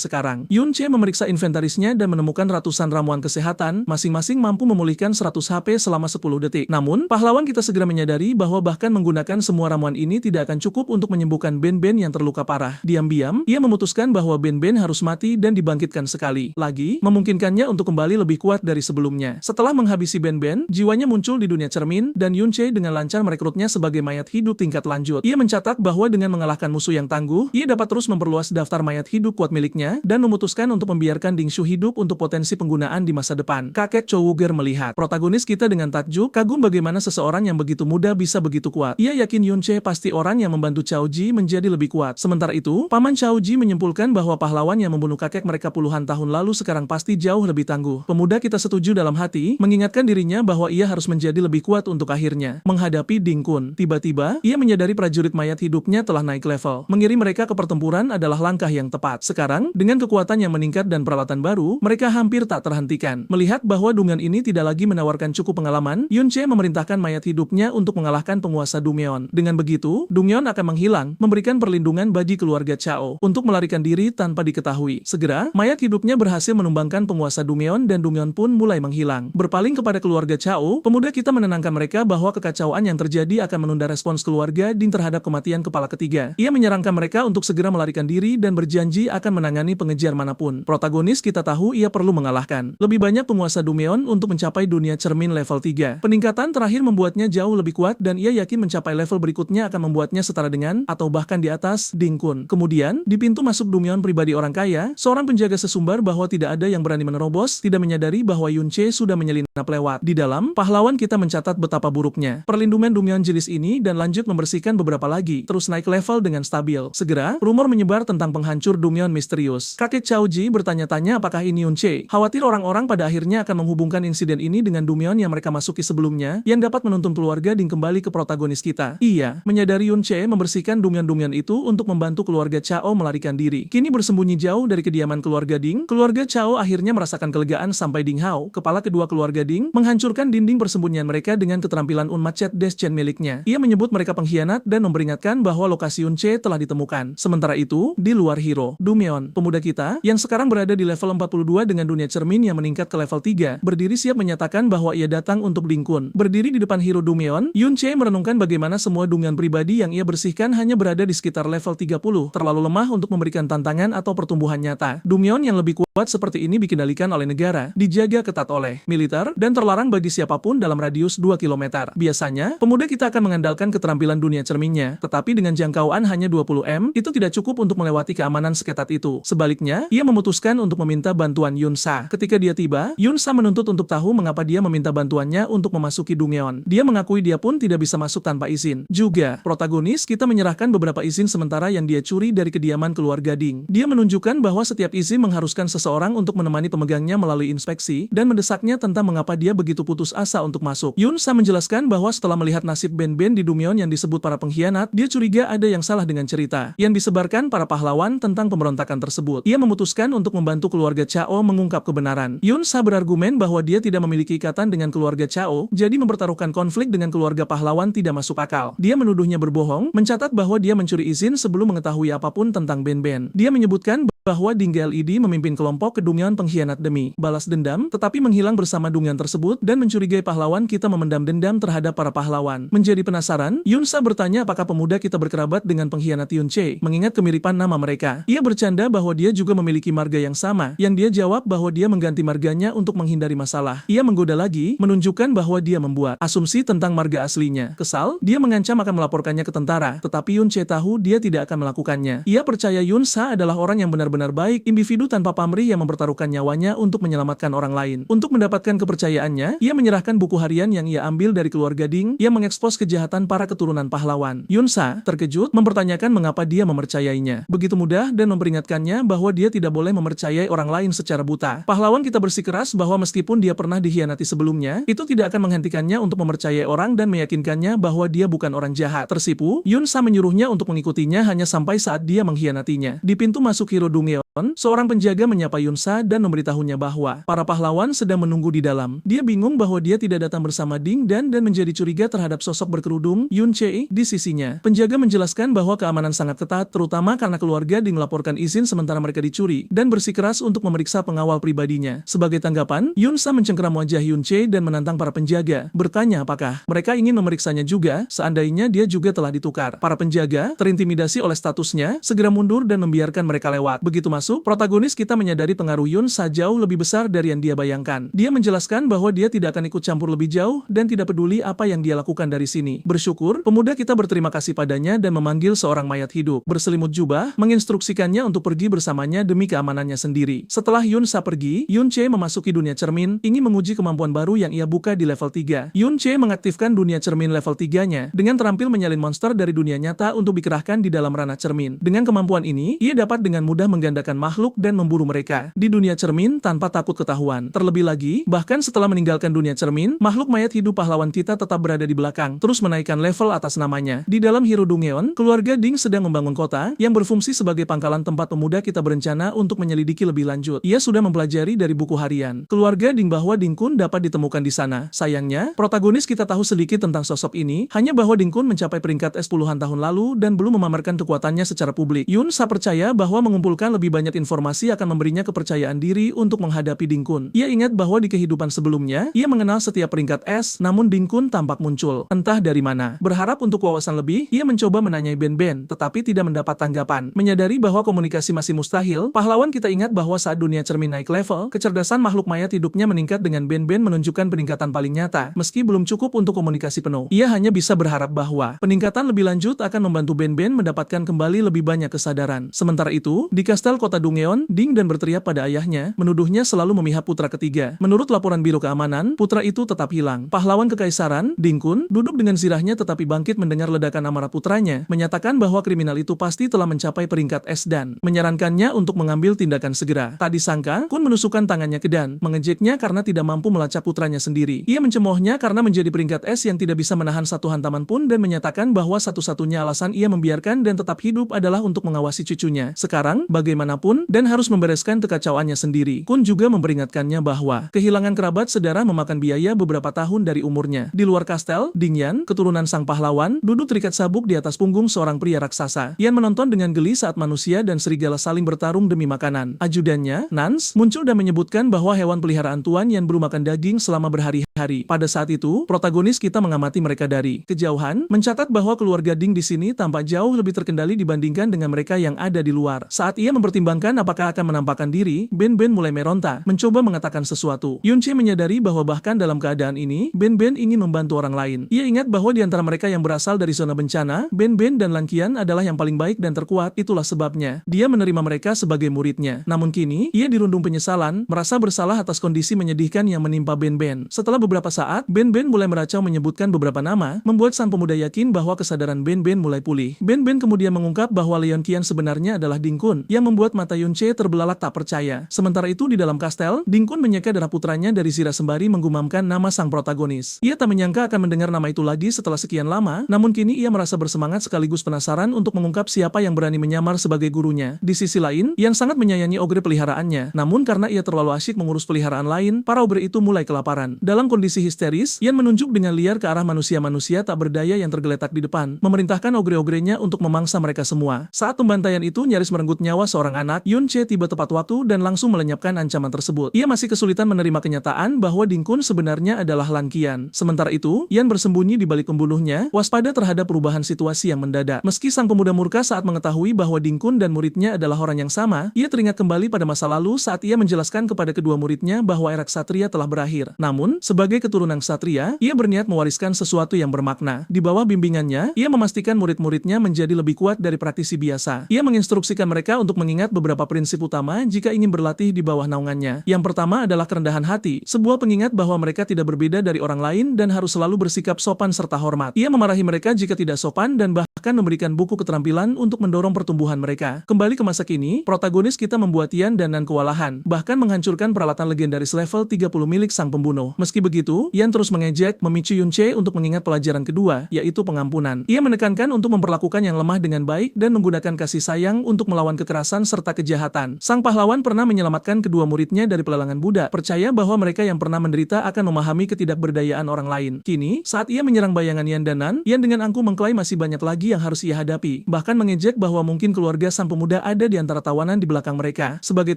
S1: sekarang. Yun Che memeriksa inventarisnya dan menemukan ratusan ramuan kesehatan, masing-masing mampu memulihkan 100 HP selama 10 detik. Namun, pahlawan kita segera menyadari bahwa bahkan menggunakan semua ramuan ini tidak akan cukup untuk menyembuhkan Ben Ben yang terluka parah. Diam-diam, ia memutuskan bahwa Ben Ben harus mati dan dibangkitkan sekali lagi, memungkinkannya untuk kembali lebih kuat dari sebelumnya. Setelah menghabisi Ben Ben, jiwanya muncul di dunia cermin, dan Yun Che dengan lancar merekrutnya sebagai mayat hidup tingkat lanjut. Ia mencatat bahwa dengan mengalahkan musuh yang tangguh, ia dapat terus memperluas daftar mayat hidup kuat miliknya, dan memutuskan untuk membiarkan Ding Shu hidup untuk potensi penggunaan di masa depan. Kakek Chouger melihat protagonis kita dengan takjub, kagum bagaimana seseorang yang begitu muda bisa begitu kuat. Ia yakin Yun Che pasti orang yang membantu Chouji menjadi lebih kuat. Sementara itu, Paman Chouji menyimpulkan bahwa pahlawan yang membunuh kakek mereka puluhan tahun lalu sekarang pasti jauh lebih tangguh. Pemuda kita setuju dalam hati, mengingatkan dirinya bahwa ia harus menjadi lebih kuat untuk akhirnya menghadapi Ding Kun. Tiba-tiba, ia menyadari prajurit mayat hidupnya telah naik level. Mengirim mereka ke pertempuran adalah langkah yang tepat. Sekarang, dengan kekuatan yang meningkat dan peralatan baru, mereka hampir tak terhentikan. Melihat bahwa Dungeon ini tidak lagi menawarkan cukup pengalaman, Yun Che memerintahkan mayat hidupnya untuk mengalahkan penguasa Dungeon. Dengan begitu, Dungeon akan menghilang, memberikan perlindungan bagi keluarga Chao untuk melarikan diri tanpa diketahui. Segera, mayat hidupnya berhasil menumbangkan penguasa Dungeon dan Dungeon pun mulai menghilang. Berpaling kepada keluarga Chao, pemuda kita menenangkan mereka bahwa kekacauan yang terjadi akan menunda respons keluarga Ding terhadap kematian kepala ketiga. Ia menyarankan mereka untuk segera melarikan diri dan berjanji akan menangani pengejar manapun. Protagonis kita tahu ia perlu mengalahkan lebih banyak penguasa Dungeon untuk mencapai dunia cermin level 3. Peningkatan terakhir membuatnya jauh lebih kuat dan ia yakin mencapai level berikutnya akan membuatnya setara dengan atau bahkan di atas Ding Kun. Kemudian, di pintu masuk Dungeon pribadi orang kaya, seorang penjaga sesumbar bahwa tidak ada yang berani menerobos, tidak menyadari bahwa Yun Che sudah menyelinap lewat. Di dalam, pahlawan kita mencatat betapa buruknya perlindungan Dungeon jenis ini dan lanjut membersihkan beberapa lagi, terus naik level dengan stabil. Segera, rumor menyebar tentang penghancur Dungeon misterius. Kakek Chouji bertanya-tanya apakah ini Yun Che. Khawatir orang-orang pada akhirnya akan menghubungkan insiden ini dengan Dungeon yang mereka masuki sebelumnya, yang dapat menuntun keluarga Ding kembali ke protagonis kita. Iya, menyadari Yun Che membersihkan Dungeon-Dungeon itu untuk membantu keluarga Chao melarikan diri. Kini bersembunyi jauh dari kediaman keluarga Ding, keluarga Chao akhirnya merasakan kelegaan sampai Ding Hao, kepala kedua keluarga Ding, menghancurkan dinding persembunyian mereka dengan keterampilan Unmatched Death Chain miliknya. Ia menyebut mereka pengkhianat dan memperingatkan bahwa lokasi Yun Che telah ditemukan. Sementara itu, di luar Hero, Dungeon, pemuda kita, yang sekarang berada di level 42 dengan dunia cermin yang meningkat ke level 3, berdiri siap menyatakan bahwa ia datang untuk Ding Kun. Berdiri di depan Hero Dungeon, Yun Che merenungkan bagaimana semua Dungeon pribadi yang ia bersihkan hanya berada di sekitar level 30, terlalu lemah untuk memberikan tantangan atau pertumbuhan nyata. Dungeon yang lebih kuat seperti ini dikendalikan oleh negara, dijaga ketat oleh militer, dan terlarang bagi siapapun dalam radius 2 km. Biasanya, pemuda kita akan mengandalkan keterampilan dunia cerminnya, tetapi dengan jangkauan hanya 20 m, itu tidak cukup untuk melewati keamanan seketat itu. Sebaliknya, ia memutuskan untuk meminta bantuan Yun Sa. Ketika dia tiba, Yun Sa menuntut untuk untuk tahu mengapa dia meminta bantuannya untuk memasuki Dongyeon. Dia mengakui dia pun tidak bisa masuk tanpa izin. Juga, protagonis kita menyerahkan beberapa izin sementara yang dia curi dari kediaman keluarga Ding. Dia menunjukkan bahwa setiap izin mengharuskan seseorang untuk menemani pemegangnya melalui inspeksi dan mendesaknya tentang mengapa dia begitu putus asa untuk masuk. Yun Sa menjelaskan bahwa setelah melihat nasib band-band di Dongyeon yang disebut para pengkhianat, dia curiga ada yang salah dengan cerita yang disebarkan para pahlawan tentang pemberontakan tersebut. Ia memutuskan untuk membantu keluarga Chao mengungkap kebenaran. Yun Sa berargumen bahwa dia tidak memiliki ikatan dengan keluarga Chao, jadi mempertaruhkan konflik dengan keluarga pahlawan tidak masuk akal. Dia menuduhnya berbohong, mencatat bahwa dia mencuri izin sebelum mengetahui apapun tentang band-band. Dia menyebutkan bahwa Ding GLED memimpin kelompok ke Dongyeon pengkhianat demi balas dendam, tetapi menghilang bersama Dongyeon tersebut dan mencurigai pahlawan kita memendam dendam terhadap para pahlawan. Menjadi penasaran, Yun Sa bertanya apakah pemuda kita berkerabat dengan pengkhianat Yun Che, mengingat kemiripan nama mereka. Ia bercanda bahwa dia juga memiliki marga yang sama, yang dia jawab bahwa dia mengganti marganya untuk menghindari masalah. Ia menggoda lagi, menunjukkan bahwa dia membuat asumsi tentang marga aslinya. Kesal, dia mengancam akan melaporkannya ke tentara, tetapi Yun Che tahu dia tidak akan melakukannya. Ia percaya Yun Sa adalah orang yang benar-benar baik, individu tanpa pamrih yang mempertaruhkan nyawanya untuk menyelamatkan orang lain. Untuk mendapatkan kepercayaannya, ia menyerahkan buku harian yang ia ambil dari keluarga Ding yang mengekspos kejahatan para keturunan pahlawan. Yun Sa, terkejut, mempertanyakan mengapa dia mempercayainya begitu mudah dan memperingatkannya bahwa dia tidak boleh mempercayai orang lain secara buta. Pahlawan kita bersikeras bahwa meskipun dia pernah dikhianati sebelumnya, itu tidak akan menghentikannya untuk mempercayai orang dan meyakinkannya bahwa dia bukan orang jahat. Tersipu, Yun Sa menyuruhnya untuk mengikutinya hanya sampai saat dia mengkhianatinya. Di pintu masuk Hiro Dongyeon, seorang penjaga menyapa Yun Sa dan memberitahunya bahwa para pahlawan sedang menunggu di dalam. Dia bingung bahwa dia tidak datang bersama Ding dan menjadi curiga terhadap sosok berkerudung Yun Che di sisinya. Penjaga menjelaskan bahwa keamanan sangat ketat, terutama karena keluarga Ding melaporkan izin sementara mereka dicuri dan bersikeras untuk memeriksa pengawal pribadinya. Sebagai tanggapan, Yun Sa mencengkeram wajah Yun Che dan menantang para penjaga, bertanya apakah mereka ingin memeriksanya juga seandainya dia juga telah ditukar. Para penjaga, terintimidasi oleh statusnya, segera mundur dan membiarkan mereka lewat. Begitu masuk, protagonis kita menyadari pengaruh Yun Sa jauh lebih besar dari yang dia bayangkan. Dia menjelaskan bahwa dia tidak akan ikut campur lebih jauh dan tidak peduli apa yang dia lakukan dari sini. Bersyukur, pemuda kita berterima kasih padanya dan memanggil seorang mayat hidup berselimut jubah, menginstruksikannya untuk pergi bersamanya demi keamanannya sendiri. Setelah Yun Sa pergi, Yun Che memasuki dunia cermin, ingin menguji kemampuan baru yang ia buka di level 3. Yun Che mengaktifkan dunia cermin level 3-nya dengan terampil menyalin monster dari dunia nyata untuk dikerahkan di dalam ranah cermin. Dengan kemampuan ini, ia dapat dengan mudah menggandakan makhluk dan memburu mereka di dunia cermin tanpa takut ketahuan. Terlebih lagi, bahkan setelah meninggalkan dunia cermin, makhluk mayat hidup pahlawan kita tetap berada di belakang, terus menaikkan level atas namanya. Di dalam Hiro Dongyeon, keluarga Ding sedang membangun kota yang berfungsi sebagai pangkalan tempat pemuda kita berencana untuk menyelidiki lebih lanjut. Ia sudah mempelajari dari buku harian keluarga Ding bahwa Ding Kun dapat ditemukan di sana. Sayangnya, protagonis kita tahu sedikit tentang sosok ini, hanya bahwa Ding Kun mencapai peringkat S puluhan tahun lalu dan belum memamerkan kekuatannya secara publik. Yun Sa percaya bahwa mengumpulkan lebih banyak informasi akan memberinya kepercayaan diri untuk menghadapi Ding Kun. Ia ingat bahwa di kehidupan sebelumnya, ia mengenal setiap peringkat S, namun Ding Kun tampak muncul entah dari mana. Berharap untuk wawasan lebih, ia mencoba menanyai Ben-Ben, tetapi tidak mendapat tanggapan. Menyadari bahwa komunikasi masih mustahil, pahlawan kita ingat bahwa saat dunia cermin naik level, kecerdasan makhluk mayat hidupnya meningkat dengan Ben-Ben menunjukkan peningkatan paling nyata. Meski belum cukup untuk komunikasi penuh, ia hanya bisa berharap bahwa peningkatan lebih lanjut akan membantu Ben-Ben mendapatkan kembali lebih banyak kesadaran. Sementara itu, di kastel kota Dongyeon, Ding dan berteriak pada ayahnya, menuduhnya selalu memihak putra ketiga. Menurut laporan Biro Keamanan, putra itu tetap hilang. Pahlawan kekaisaran, Ding Kun, duduk dengan sirahnya tetapi bangkit mendengar ledakan amarah putranya, menyatakan bahwa kriminal itu pasti telah mencapai peringkat S dan menyarankannya untuk mengambil tindakan segera. Tak disangka, Kun menusukkan tangannya ke Dan, mengejeknya karena tidak mampu melacak putranya sendiri. Ia mencemoohnya karena menjadi peringkat S yang tidak bisa menahan satu hantaman pun dan menyatakan bahwa satu-satunya alasan ia membiarkan dan tetap hidup adalah untuk mengawasi cucunya. Sekarang, bagaimanapun, Dan harus membereskan kekacauannya sendiri. Kun juga memperingatkannya bahwa kehilangan kerabat sedarah memakan biaya beberapa tahun dari umurnya. Di luar kastel, Ding Yan, keturunan sang pahlawan, duduk terikat sabuk di atas punggung seorang pria raksasa. Yan menonton dengan geli saat manusia dan serigala saling bertarung demi makanan. Ajudannya, Nans, muncul dan menyebutkan bahwa hewan peliharaan Tuan Yan baru makan daging selama berhari-hari. Pada saat itu, protagonis kita mengamati mereka dari kejauhan, mencatat bahwa keluarga Ding di sini tampak jauh lebih terkendali dibandingkan dengan mereka yang ada di luar. Saat ia mempertimbangkan mempertimbangkan apakah akan menampakkan diri, Ben Ben mulai meronta, mencoba mengatakan sesuatu. Yun Che menyadari bahwa bahkan dalam keadaan ini, Ben Ben ingin membantu orang lain. Ia ingat bahwa di antara mereka yang berasal dari zona bencana, Ben Ben dan Lan Qian adalah yang paling baik dan terkuat, itulah sebabnya dia menerima mereka sebagai muridnya. Namun kini, ia dirundung penyesalan, merasa bersalah atas kondisi menyedihkan yang menimpa Ben Ben. Setelah beberapa saat, Ben Ben mulai meracau menyebutkan beberapa nama, membuat sang pemuda yakin bahwa kesadaran Ben Ben mulai pulih. Ben Ben kemudian mengungkap bahwa Leon Qian sebenarnya adalah Ding Kun, yang membuat mata Yun Che terbelalak tak percaya. Sementara itu di dalam kastel, Ding Kun menyeka darah putranya dari Zira sembari menggumamkan nama sang protagonis. Ia tak menyangka akan mendengar nama itu lagi setelah sekian lama, namun kini ia merasa bersemangat sekaligus penasaran untuk mengungkap siapa yang berani menyamar sebagai gurunya. Di sisi lain, Yan sangat menyayangi ogre peliharaannya, namun karena ia terlalu asyik mengurus peliharaan lain, para ogre itu mulai kelaparan. Dalam kondisi histeris, Yan menunjuk dengan liar ke arah manusia-manusia tak berdaya yang tergeletak di depan, memerintahkan ogre-ogrenya untuk memangsa mereka semua. Saat pembantaian itu nyaris merenggut nyawa seorang anak, Yun Che tiba tepat waktu dan langsung melenyapkan ancaman tersebut. Ia masih kesulitan menerima kenyataan bahwa Ding Kun sebenarnya adalah Lan Qian. Sementara itu, Yan bersembunyi di balik pembunuhnya, waspada terhadap perubahan situasi yang mendadak. Meski sang pemuda murka saat mengetahui bahwa Ding Kun dan muridnya adalah orang yang sama, ia teringat kembali pada masa lalu saat ia menjelaskan kepada kedua muridnya bahwa era ksatria telah berakhir. Namun, sebagai keturunan ksatria, ia berniat mewariskan sesuatu yang bermakna. Di bawah bimbingannya, ia memastikan murid-muridnya menjadi lebih kuat dari praktisi biasa. Ia menginstruksikan mereka untuk mengingat beberapa prinsip utama jika ingin berlatih di bawah naungannya. Yang pertama adalah kerendahan hati, sebuah pengingat bahwa mereka tidak berbeda dari orang lain dan harus selalu bersikap sopan serta hormat. Ia memarahi mereka jika tidak sopan dan bahkan memberikan buku keterampilan untuk mendorong pertumbuhan mereka. Kembali ke masa kini, protagonis kita membuat Yan dan Nan kewalahan, bahkan menghancurkan peralatan legendaris level 30 milik sang pembunuh. Meski begitu, Yan terus mengejek, memicu Yun Che untuk mengingat pelajaran kedua, yaitu pengampunan. Ia menekankan untuk memperlakukan yang lemah dengan baik dan menggunakan kasih sayang untuk melawan kekerasan serta kejahatan. Sang pahlawan pernah menyelamatkan kedua muridnya dari pelelangan budak, percaya bahwa mereka yang pernah menderita akan memahami ketidakberdayaan orang lain. Kini, saat ia menyerang bayangan Yan dan Nan, Yan dengan angkuh mengklaim masih banyak lagi yang harus ia hadapi, bahkan mengejek bahwa mungkin keluarga sang pemuda ada di antara tawanan di belakang mereka. Sebagai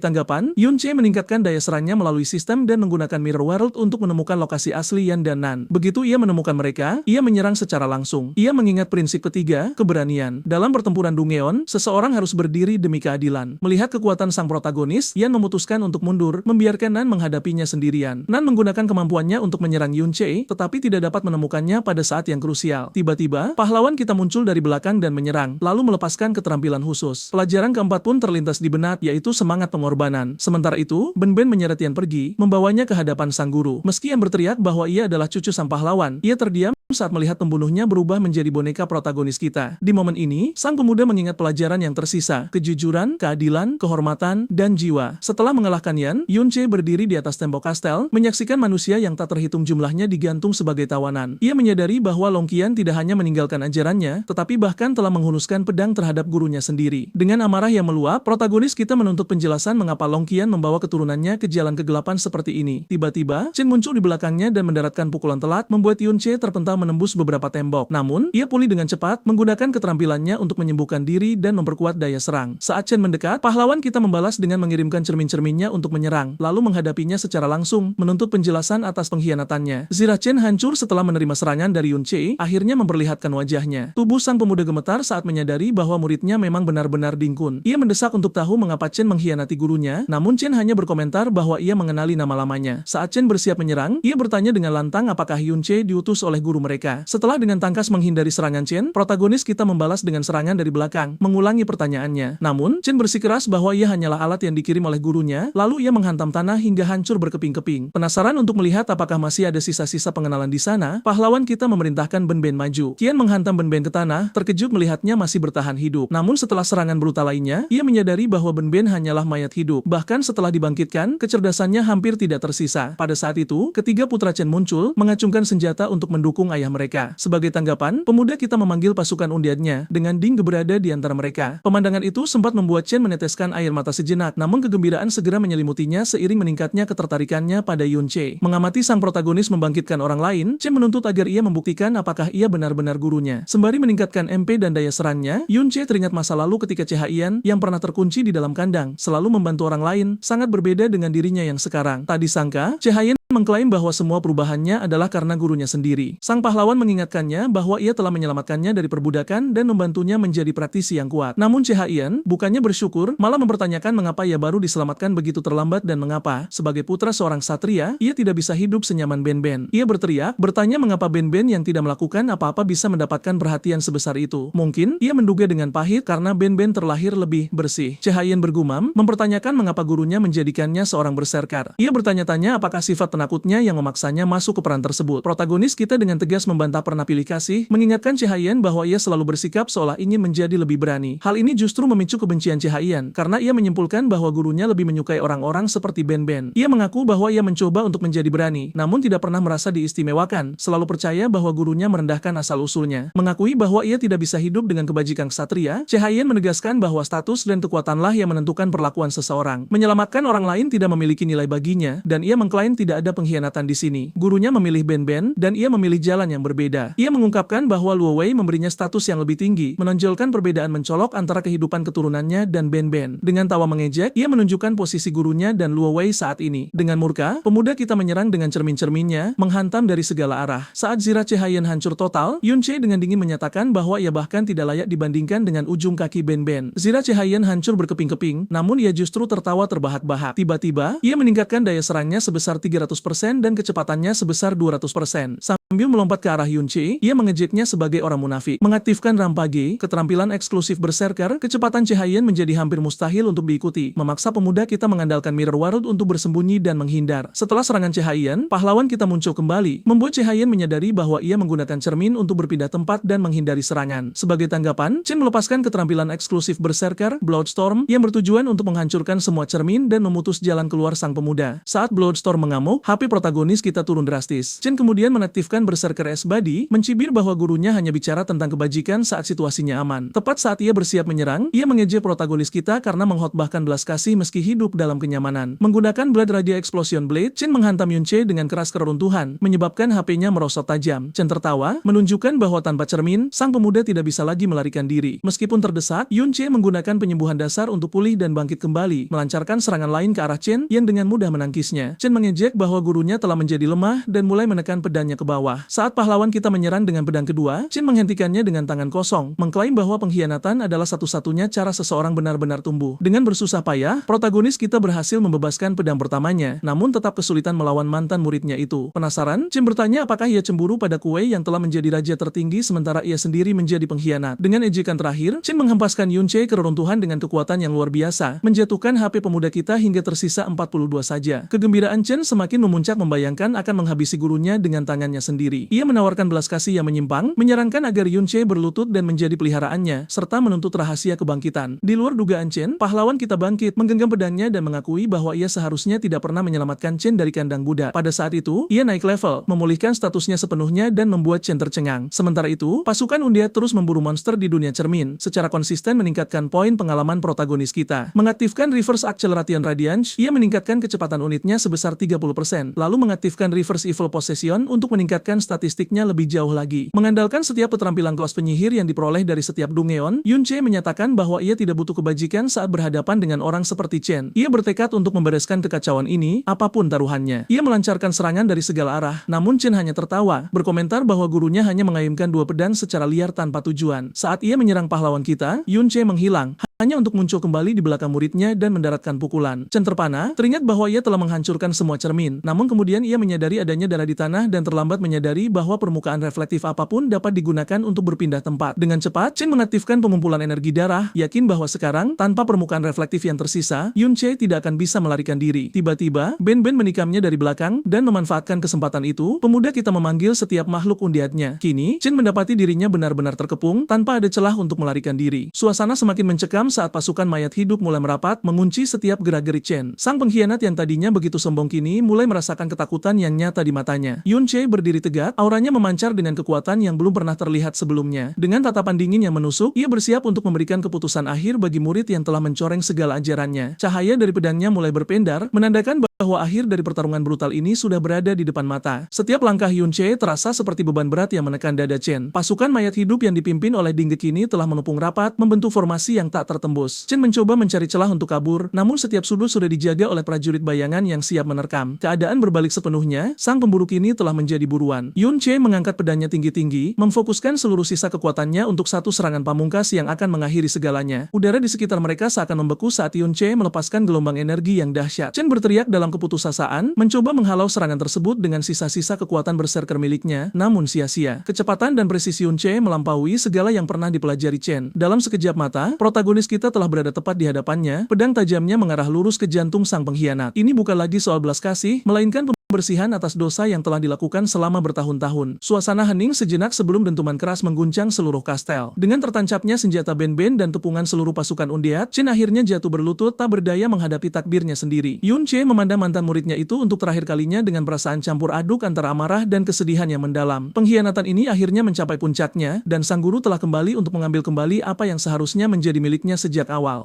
S1: tanggapan, Yun Che meningkatkan daya serangnya melalui sistem dan menggunakan Mirror World untuk menemukan lokasi asli Yan dan Nan. Begitu ia menemukan mereka, ia menyerang secara langsung. Ia mengingat prinsip ketiga, keberanian. Dalam pertempuran Dungeon, seseorang harus berdiri demi keadilan. Melihat kekuatan sang protagonis, Yan memutuskan untuk mundur, membiarkan Nan menghadapinya sendirian. Nan menggunakan kemampuannya untuk menyerang Yun Che, tetapi tidak dapat menemukannya pada saat yang krusial. Tiba-tiba, pahlawan kita muncul dari belakang dan menyerang, lalu melepaskan keterampilan khusus. Pelajaran keempat pun terlintas di benak, yaitu semangat pengorbanan. Sementara itu, Ben Ben menyeret Yan pergi, membawanya ke hadapan sang guru. Meski Yan berteriak bahwa ia adalah cucu sang pahlawan, ia terdiam saat melihat pembunuhnya berubah menjadi boneka protagonis kita. Di momen ini, sang pemuda mengingat pelajaran yang tersisa, kejujuran, keadilan, kehormatan, dan jiwa. Setelah mengalahkan Yan, Yun Che berdiri di atas tembok kastel, menyaksikan manusia yang tak terhitung jumlahnya digantung sebagai tawanan. Ia menyadari bahwa Long Qian tidak hanya meninggalkan ajarannya, tetapi bahkan telah menghunuskan pedang terhadap gurunya sendiri. Dengan amarah yang meluap, protagonis kita menuntut penjelasan mengapa Long Qian membawa keturunannya ke jalan kegelapan seperti ini. Tiba-tiba, Chen muncul di belakangnya dan mendaratkan pukulan telat, membuat Yun Che terpental menembus beberapa tembok. Namun, ia pulih dengan cepat, menggunakan keterampilannya untuk menyembuhkan diri dan memperkuat daya serang. Saat Chen mendekat, pahlawan kita membalas dengan mengirimkan cermin-cerminnya untuk menyerang, lalu menghadapinya secara langsung, menuntut penjelasan atas pengkhianatannya. Zira Chen hancur setelah menerima serangan dari Yun Che, akhirnya memperlihatkan wajahnya. Tubuh sang pemuda gemetar saat menyadari bahwa muridnya memang benar-benar Ding Kun. Ia mendesak untuk tahu mengapa Chen mengkhianati gurunya, namun Chen hanya berkomentar bahwa ia mengenali nama lamanya. Saat Chen bersiap menyerang, ia bertanya dengan lantang apakah Yun Che diutus oleh guru mereka. Setelah dengan tangkas menghindari serangan Chen, protagonis kita membalas dengan serangan dari belakang, mengulangi pertanyaannya. Namun, Chen bersikeras bahwa ia hanyalah alat yang dikirim oleh gurunya, lalu ia menghantam tanah hingga hancur berkeping-keping. Penasaran untuk melihat apakah masih ada sisa-sisa pengenalan di sana, pahlawan kita memerintahkan Ben Ben maju. Qian menghantam Ben Ben ke tanah, terkejut melihatnya masih bertahan hidup. Namun setelah serangan brutal lainnya, ia menyadari bahwa Ben Ben hanyalah mayat hidup. Bahkan setelah dibangkitkan, kecerdasannya hampir tidak tersisa. Pada saat itu, ketiga putra Chen muncul, mengacungkan senjata untuk mendukung ayah mereka. Sebagai tanggapan, pemuda kita memanggil pasukan undiannya, dengan Ding berada di antara mereka. Pemandangan itu sempat membuat Chen meneteskan air mata sejenak, namun kegembiraan segera menyelimutinya seiring meningkatnya ketertarikannya pada Yun Che. Mengamati sang protagonis membangkitkan orang lain, Chen menuntut agar ia membuktikan apakah ia benar-benar gurunya. Sembari meningkatkan MP dan daya serangnya, Yun Che teringat masa lalu ketika Chehayan, yang pernah terkunci di dalam kandang, selalu membantu orang lain, sangat berbeda dengan dirinya yang sekarang. Tak disangka, Chehayan mengklaim bahwa semua perubahannya adalah karena gurunya sendiri. Sang pahlawan mengingatkannya bahwa ia telah menyelamatkannya dari perbudakan dan membantunya menjadi praktisi yang kuat. Namun Chehaian bukannya bersyukur, malah mempertanyakan mengapa ia baru diselamatkan begitu terlambat dan mengapa, sebagai putra seorang satria, ia tidak bisa hidup senyaman Ben-Ben. Ia berteriak, bertanya mengapa Ben-Ben yang tidak melakukan apa-apa bisa mendapatkan perhatian sebesar itu. Mungkin, ia menduga dengan pahit karena Ben-Ben terlahir lebih bersih. Chehaian bergumam, mempertanyakan mengapa gurunya menjadikannya seorang berserker. Ia bertanya-tanya apakah sifat penakutnya yang memaksanya masuk ke peran tersebut. Protagonis kita dengan tegas membantah pernah pilih kasih, mengingatkan Chehaian bahwa ia selalu bersikap seolah ingin menjadi lebih berani. Hal ini justru memicu kebencian Chehaian, karena ia menyimpulkan bahwa gurunya lebih menyukai orang-orang seperti Ben-Ben. Ia mengaku bahwa ia mencoba untuk menjadi berani, namun tidak pernah merasa diistimewakan, selalu percaya bahwa gurunya merendahkan asal-usulnya. Mengakui bahwa ia tidak bisa hidup dengan kebajikan ksatria, Chehaian menegaskan bahwa status dan kekuatanlah yang menentukan perlakuan seseorang. Menyelamatkan orang lain tidak memiliki nilai baginya, dan ia mengklaim tidak ada pengkhianatan di sini. Gurunya memilih Ben-Ben, dan ia memilih jalan yang berbeda. Ia mengungkapkan bahwa Luo Wei memberinya status yang lebih tinggi, menonjolkan perbedaan mencolok antara kehidupan keturunannya dan Ben-Ben. Dengan tawa mengejek, ia menunjukkan posisi gurunya dan Luo Wei saat ini. Dengan murka, pemuda kita menyerang dengan cermin-cerminnya, menghantam dari segala arah. Saat zirah Chehaian hancur total, Yun Che dengan dingin menyatakan bahwa ia bahkan tidak layak dibandingkan dengan ujung kaki Ben-Ben. Zirah Chehaian hancur berkeping-keping, namun ia justru tertawa terbahak-bahak. Tiba-tiba, ia meningkatkan daya serangnya sebesar 300% dan kecepatannya sebesar 200%. Sambil melompat ke arah Yun Che, ia mengejeknya sebagai orang munafik. Mengaktifkan Rampage, keterampilan eksklusif berserker, kecepatan Chehaian menjadi hampir mustahil untuk diikuti, memaksa pemuda kita mengandalkan Mirror World untuk bersembunyi dan menghindar. Setelah serangan Chehaian, pahlawan kita muncul kembali, membuat Chehaian menyadari bahwa ia menggunakan cermin untuk berpindah tempat dan menghindari serangan. Sebagai tanggapan, Chen melepaskan keterampilan eksklusif berserker, Bloodstorm, yang bertujuan untuk menghancurkan semua cermin dan memutus jalan keluar sang pemuda. Saat Bloodstorm mengamuk, HP protagonis kita turun drastis. Chen kemudian mengaktifkan Berserker S-Body, mencibir bahwa gurunya hanya bicara tentang kebajikan saat situasinya aman. Tepat saat ia bersiap menyerang, ia mengejek protagonis kita karena menghotbahkan belas kasih meski hidup dalam kenyamanan. Menggunakan Blood Radio Explosion Blade, Chen menghantam Yun Che dengan keras keruntuhan, menyebabkan HP-nya merosot tajam. Chen tertawa, menunjukkan bahwa tanpa cermin, sang pemuda tidak bisa lagi melarikan diri. Meskipun terdesak, Yun Che menggunakan penyembuhan dasar untuk pulih dan bangkit kembali, melancarkan serangan lain ke arah Chen yang dengan mudah menangkisnya. Chen mengejek bahwa gurunya telah menjadi lemah dan mulai menekan pedangnya ke bawah. Saat pahlawan kita menyerang dengan pedang kedua, Chen menghentikannya dengan tangan kosong, mengklaim bahwa pengkhianatan adalah satu-satunya cara seseorang benar-benar tumbuh. Dengan bersusah payah, protagonis kita berhasil membebaskan pedang pertamanya, namun tetap kesulitan melawan mantan muridnya itu. Penasaran, Chen bertanya apakah ia cemburu pada Kuei yang telah menjadi raja tertinggi sementara ia sendiri menjadi pengkhianat. Dengan ejekan terakhir, Chen menghempaskan Yun Che ke reruntuhan dengan kekuatan yang luar biasa, menjatuhkan HP pemuda kita hingga tersisa 42 saja. Kegembiraan Chen semakin memuncak membayangkan akan menghabisi gurunya dengan tangannya sendiri. Ia menawarkan belas kasih yang menyimpang, menyarankan agar Yun Che berlutut dan menjadi peliharaannya, serta menuntut rahasia kebangkitan. Di luar dugaan Chen, pahlawan kita bangkit, menggenggam pedangnya dan mengakui bahwa ia seharusnya tidak pernah menyelamatkan Chen dari kandang budak. Pada saat itu, ia naik level, memulihkan statusnya sepenuhnya dan membuat Chen tercengang. Sementara itu, pasukan Undead terus memburu monster di dunia cermin, secara konsisten meningkatkan poin pengalaman protagonis kita. Mengaktifkan Reverse Acceleration Radiance, ia meningkatkan kecepatan unitnya sebesar 30%, lalu mengaktifkan Reverse Evil Possession untuk meningkatkan statistiknya lebih jauh lagi. Mengandalkan setiap keterampilan kelas penyihir yang diperoleh dari setiap Dungeon, Yun Che menyatakan bahwa ia tidak butuh kebajikan saat berhadapan dengan orang seperti Chen. Ia bertekad untuk membereskan kekacauan ini, apapun taruhannya. Ia melancarkan serangan dari segala arah, namun Chen hanya tertawa, berkomentar bahwa gurunya hanya mengayunkan dua pedang secara liar tanpa tujuan. Saat ia menyerang pahlawan kita, Yun Che menghilang, hanya untuk muncul kembali di belakang muridnya dan mendaratkan pukulan. Chen terpana, teringat bahwa ia telah menghancurkan semua cermin, namun kemudian ia menyadari adanya darah di tanah dan terlambat menyadari bahwa permukaan reflektif apapun dapat digunakan untuk berpindah tempat. Dengan cepat, Chen mengaktifkan pengumpulan energi darah, yakin bahwa sekarang, tanpa permukaan reflektif yang tersisa, Yun Che tidak akan bisa melarikan diri. Tiba-tiba, Ben-Ben menikamnya dari belakang, dan memanfaatkan kesempatan itu, pemuda kita memanggil setiap makhluk undiatnya. Kini, Chen mendapati dirinya benar-benar terkepung, tanpa ada celah untuk melarikan diri. Suasana semakin mencekam saat pasukan mayat hidup mulai merapat, mengunci setiap gerak-gerik Chen. Sang pengkhianat yang tadinya begitu sombong kini mulai merasakan ketakutan yang nyata di matanya. Yun Che berdiri tegak, auranya memancar dengan kekuatan yang belum pernah terlihat sebelumnya. Dengan tatapan dingin yang menusuk, ia bersiap untuk memberikan keputusan akhir bagi murid yang telah mencoreng segala ajarannya. Cahaya dari pedangnya mulai berpendar, menandakan bahwa akhir dari pertarungan brutal ini sudah berada di depan mata. Setiap langkah Yun Che terasa seperti beban berat yang menekan dada Chen. Pasukan mayat hidup yang dipimpin oleh Ding Ge kini telah menepung rapat, membentuk formasi yang tak tertembus. Chen mencoba mencari celah untuk kabur, namun setiap sudut sudah dijaga oleh prajurit bayangan yang siap menerkam. Keadaan berbalik sepenuhnya, sang pemburu kini telah menjadi buruan. Yun Che mengangkat pedangnya tinggi-tinggi, memfokuskan seluruh sisa kekuatannya untuk satu serangan pamungkas yang akan mengakhiri segalanya. Udara di sekitar mereka seakan membeku saat Yun Che melepaskan gelombang energi yang dahsyat. Chen berteriak dalam keputusasaan, mencoba menghalau serangan tersebut dengan sisa-sisa kekuatan berserker miliknya, namun sia-sia. Kecepatan dan presisi Yun Che melampaui segala yang pernah dipelajari Chen. Dalam sekejap mata, protagonis kita telah berada tepat di hadapannya, pedang tajamnya mengarah lurus ke jantung sang pengkhianat. Ini bukan lagi soal belas kasih, melainkan pembersihan atas dosa yang telah dilakukan selama bertahun-tahun. Suasana hening sejenak sebelum dentuman keras mengguncang seluruh kastel. Dengan tertancapnya senjata Ben-Ben dan tepungan seluruh pasukan Undead, Chen akhirnya jatuh berlutut tak berdaya menghadapi takdirnya sendiri. Yun Che memandang mantan muridnya itu untuk terakhir kalinya dengan perasaan campur aduk antara amarah dan kesedihan yang mendalam. Pengkhianatan ini akhirnya mencapai puncaknya, dan sang guru telah kembali untuk mengambil kembali apa yang seharusnya menjadi miliknya sejak awal.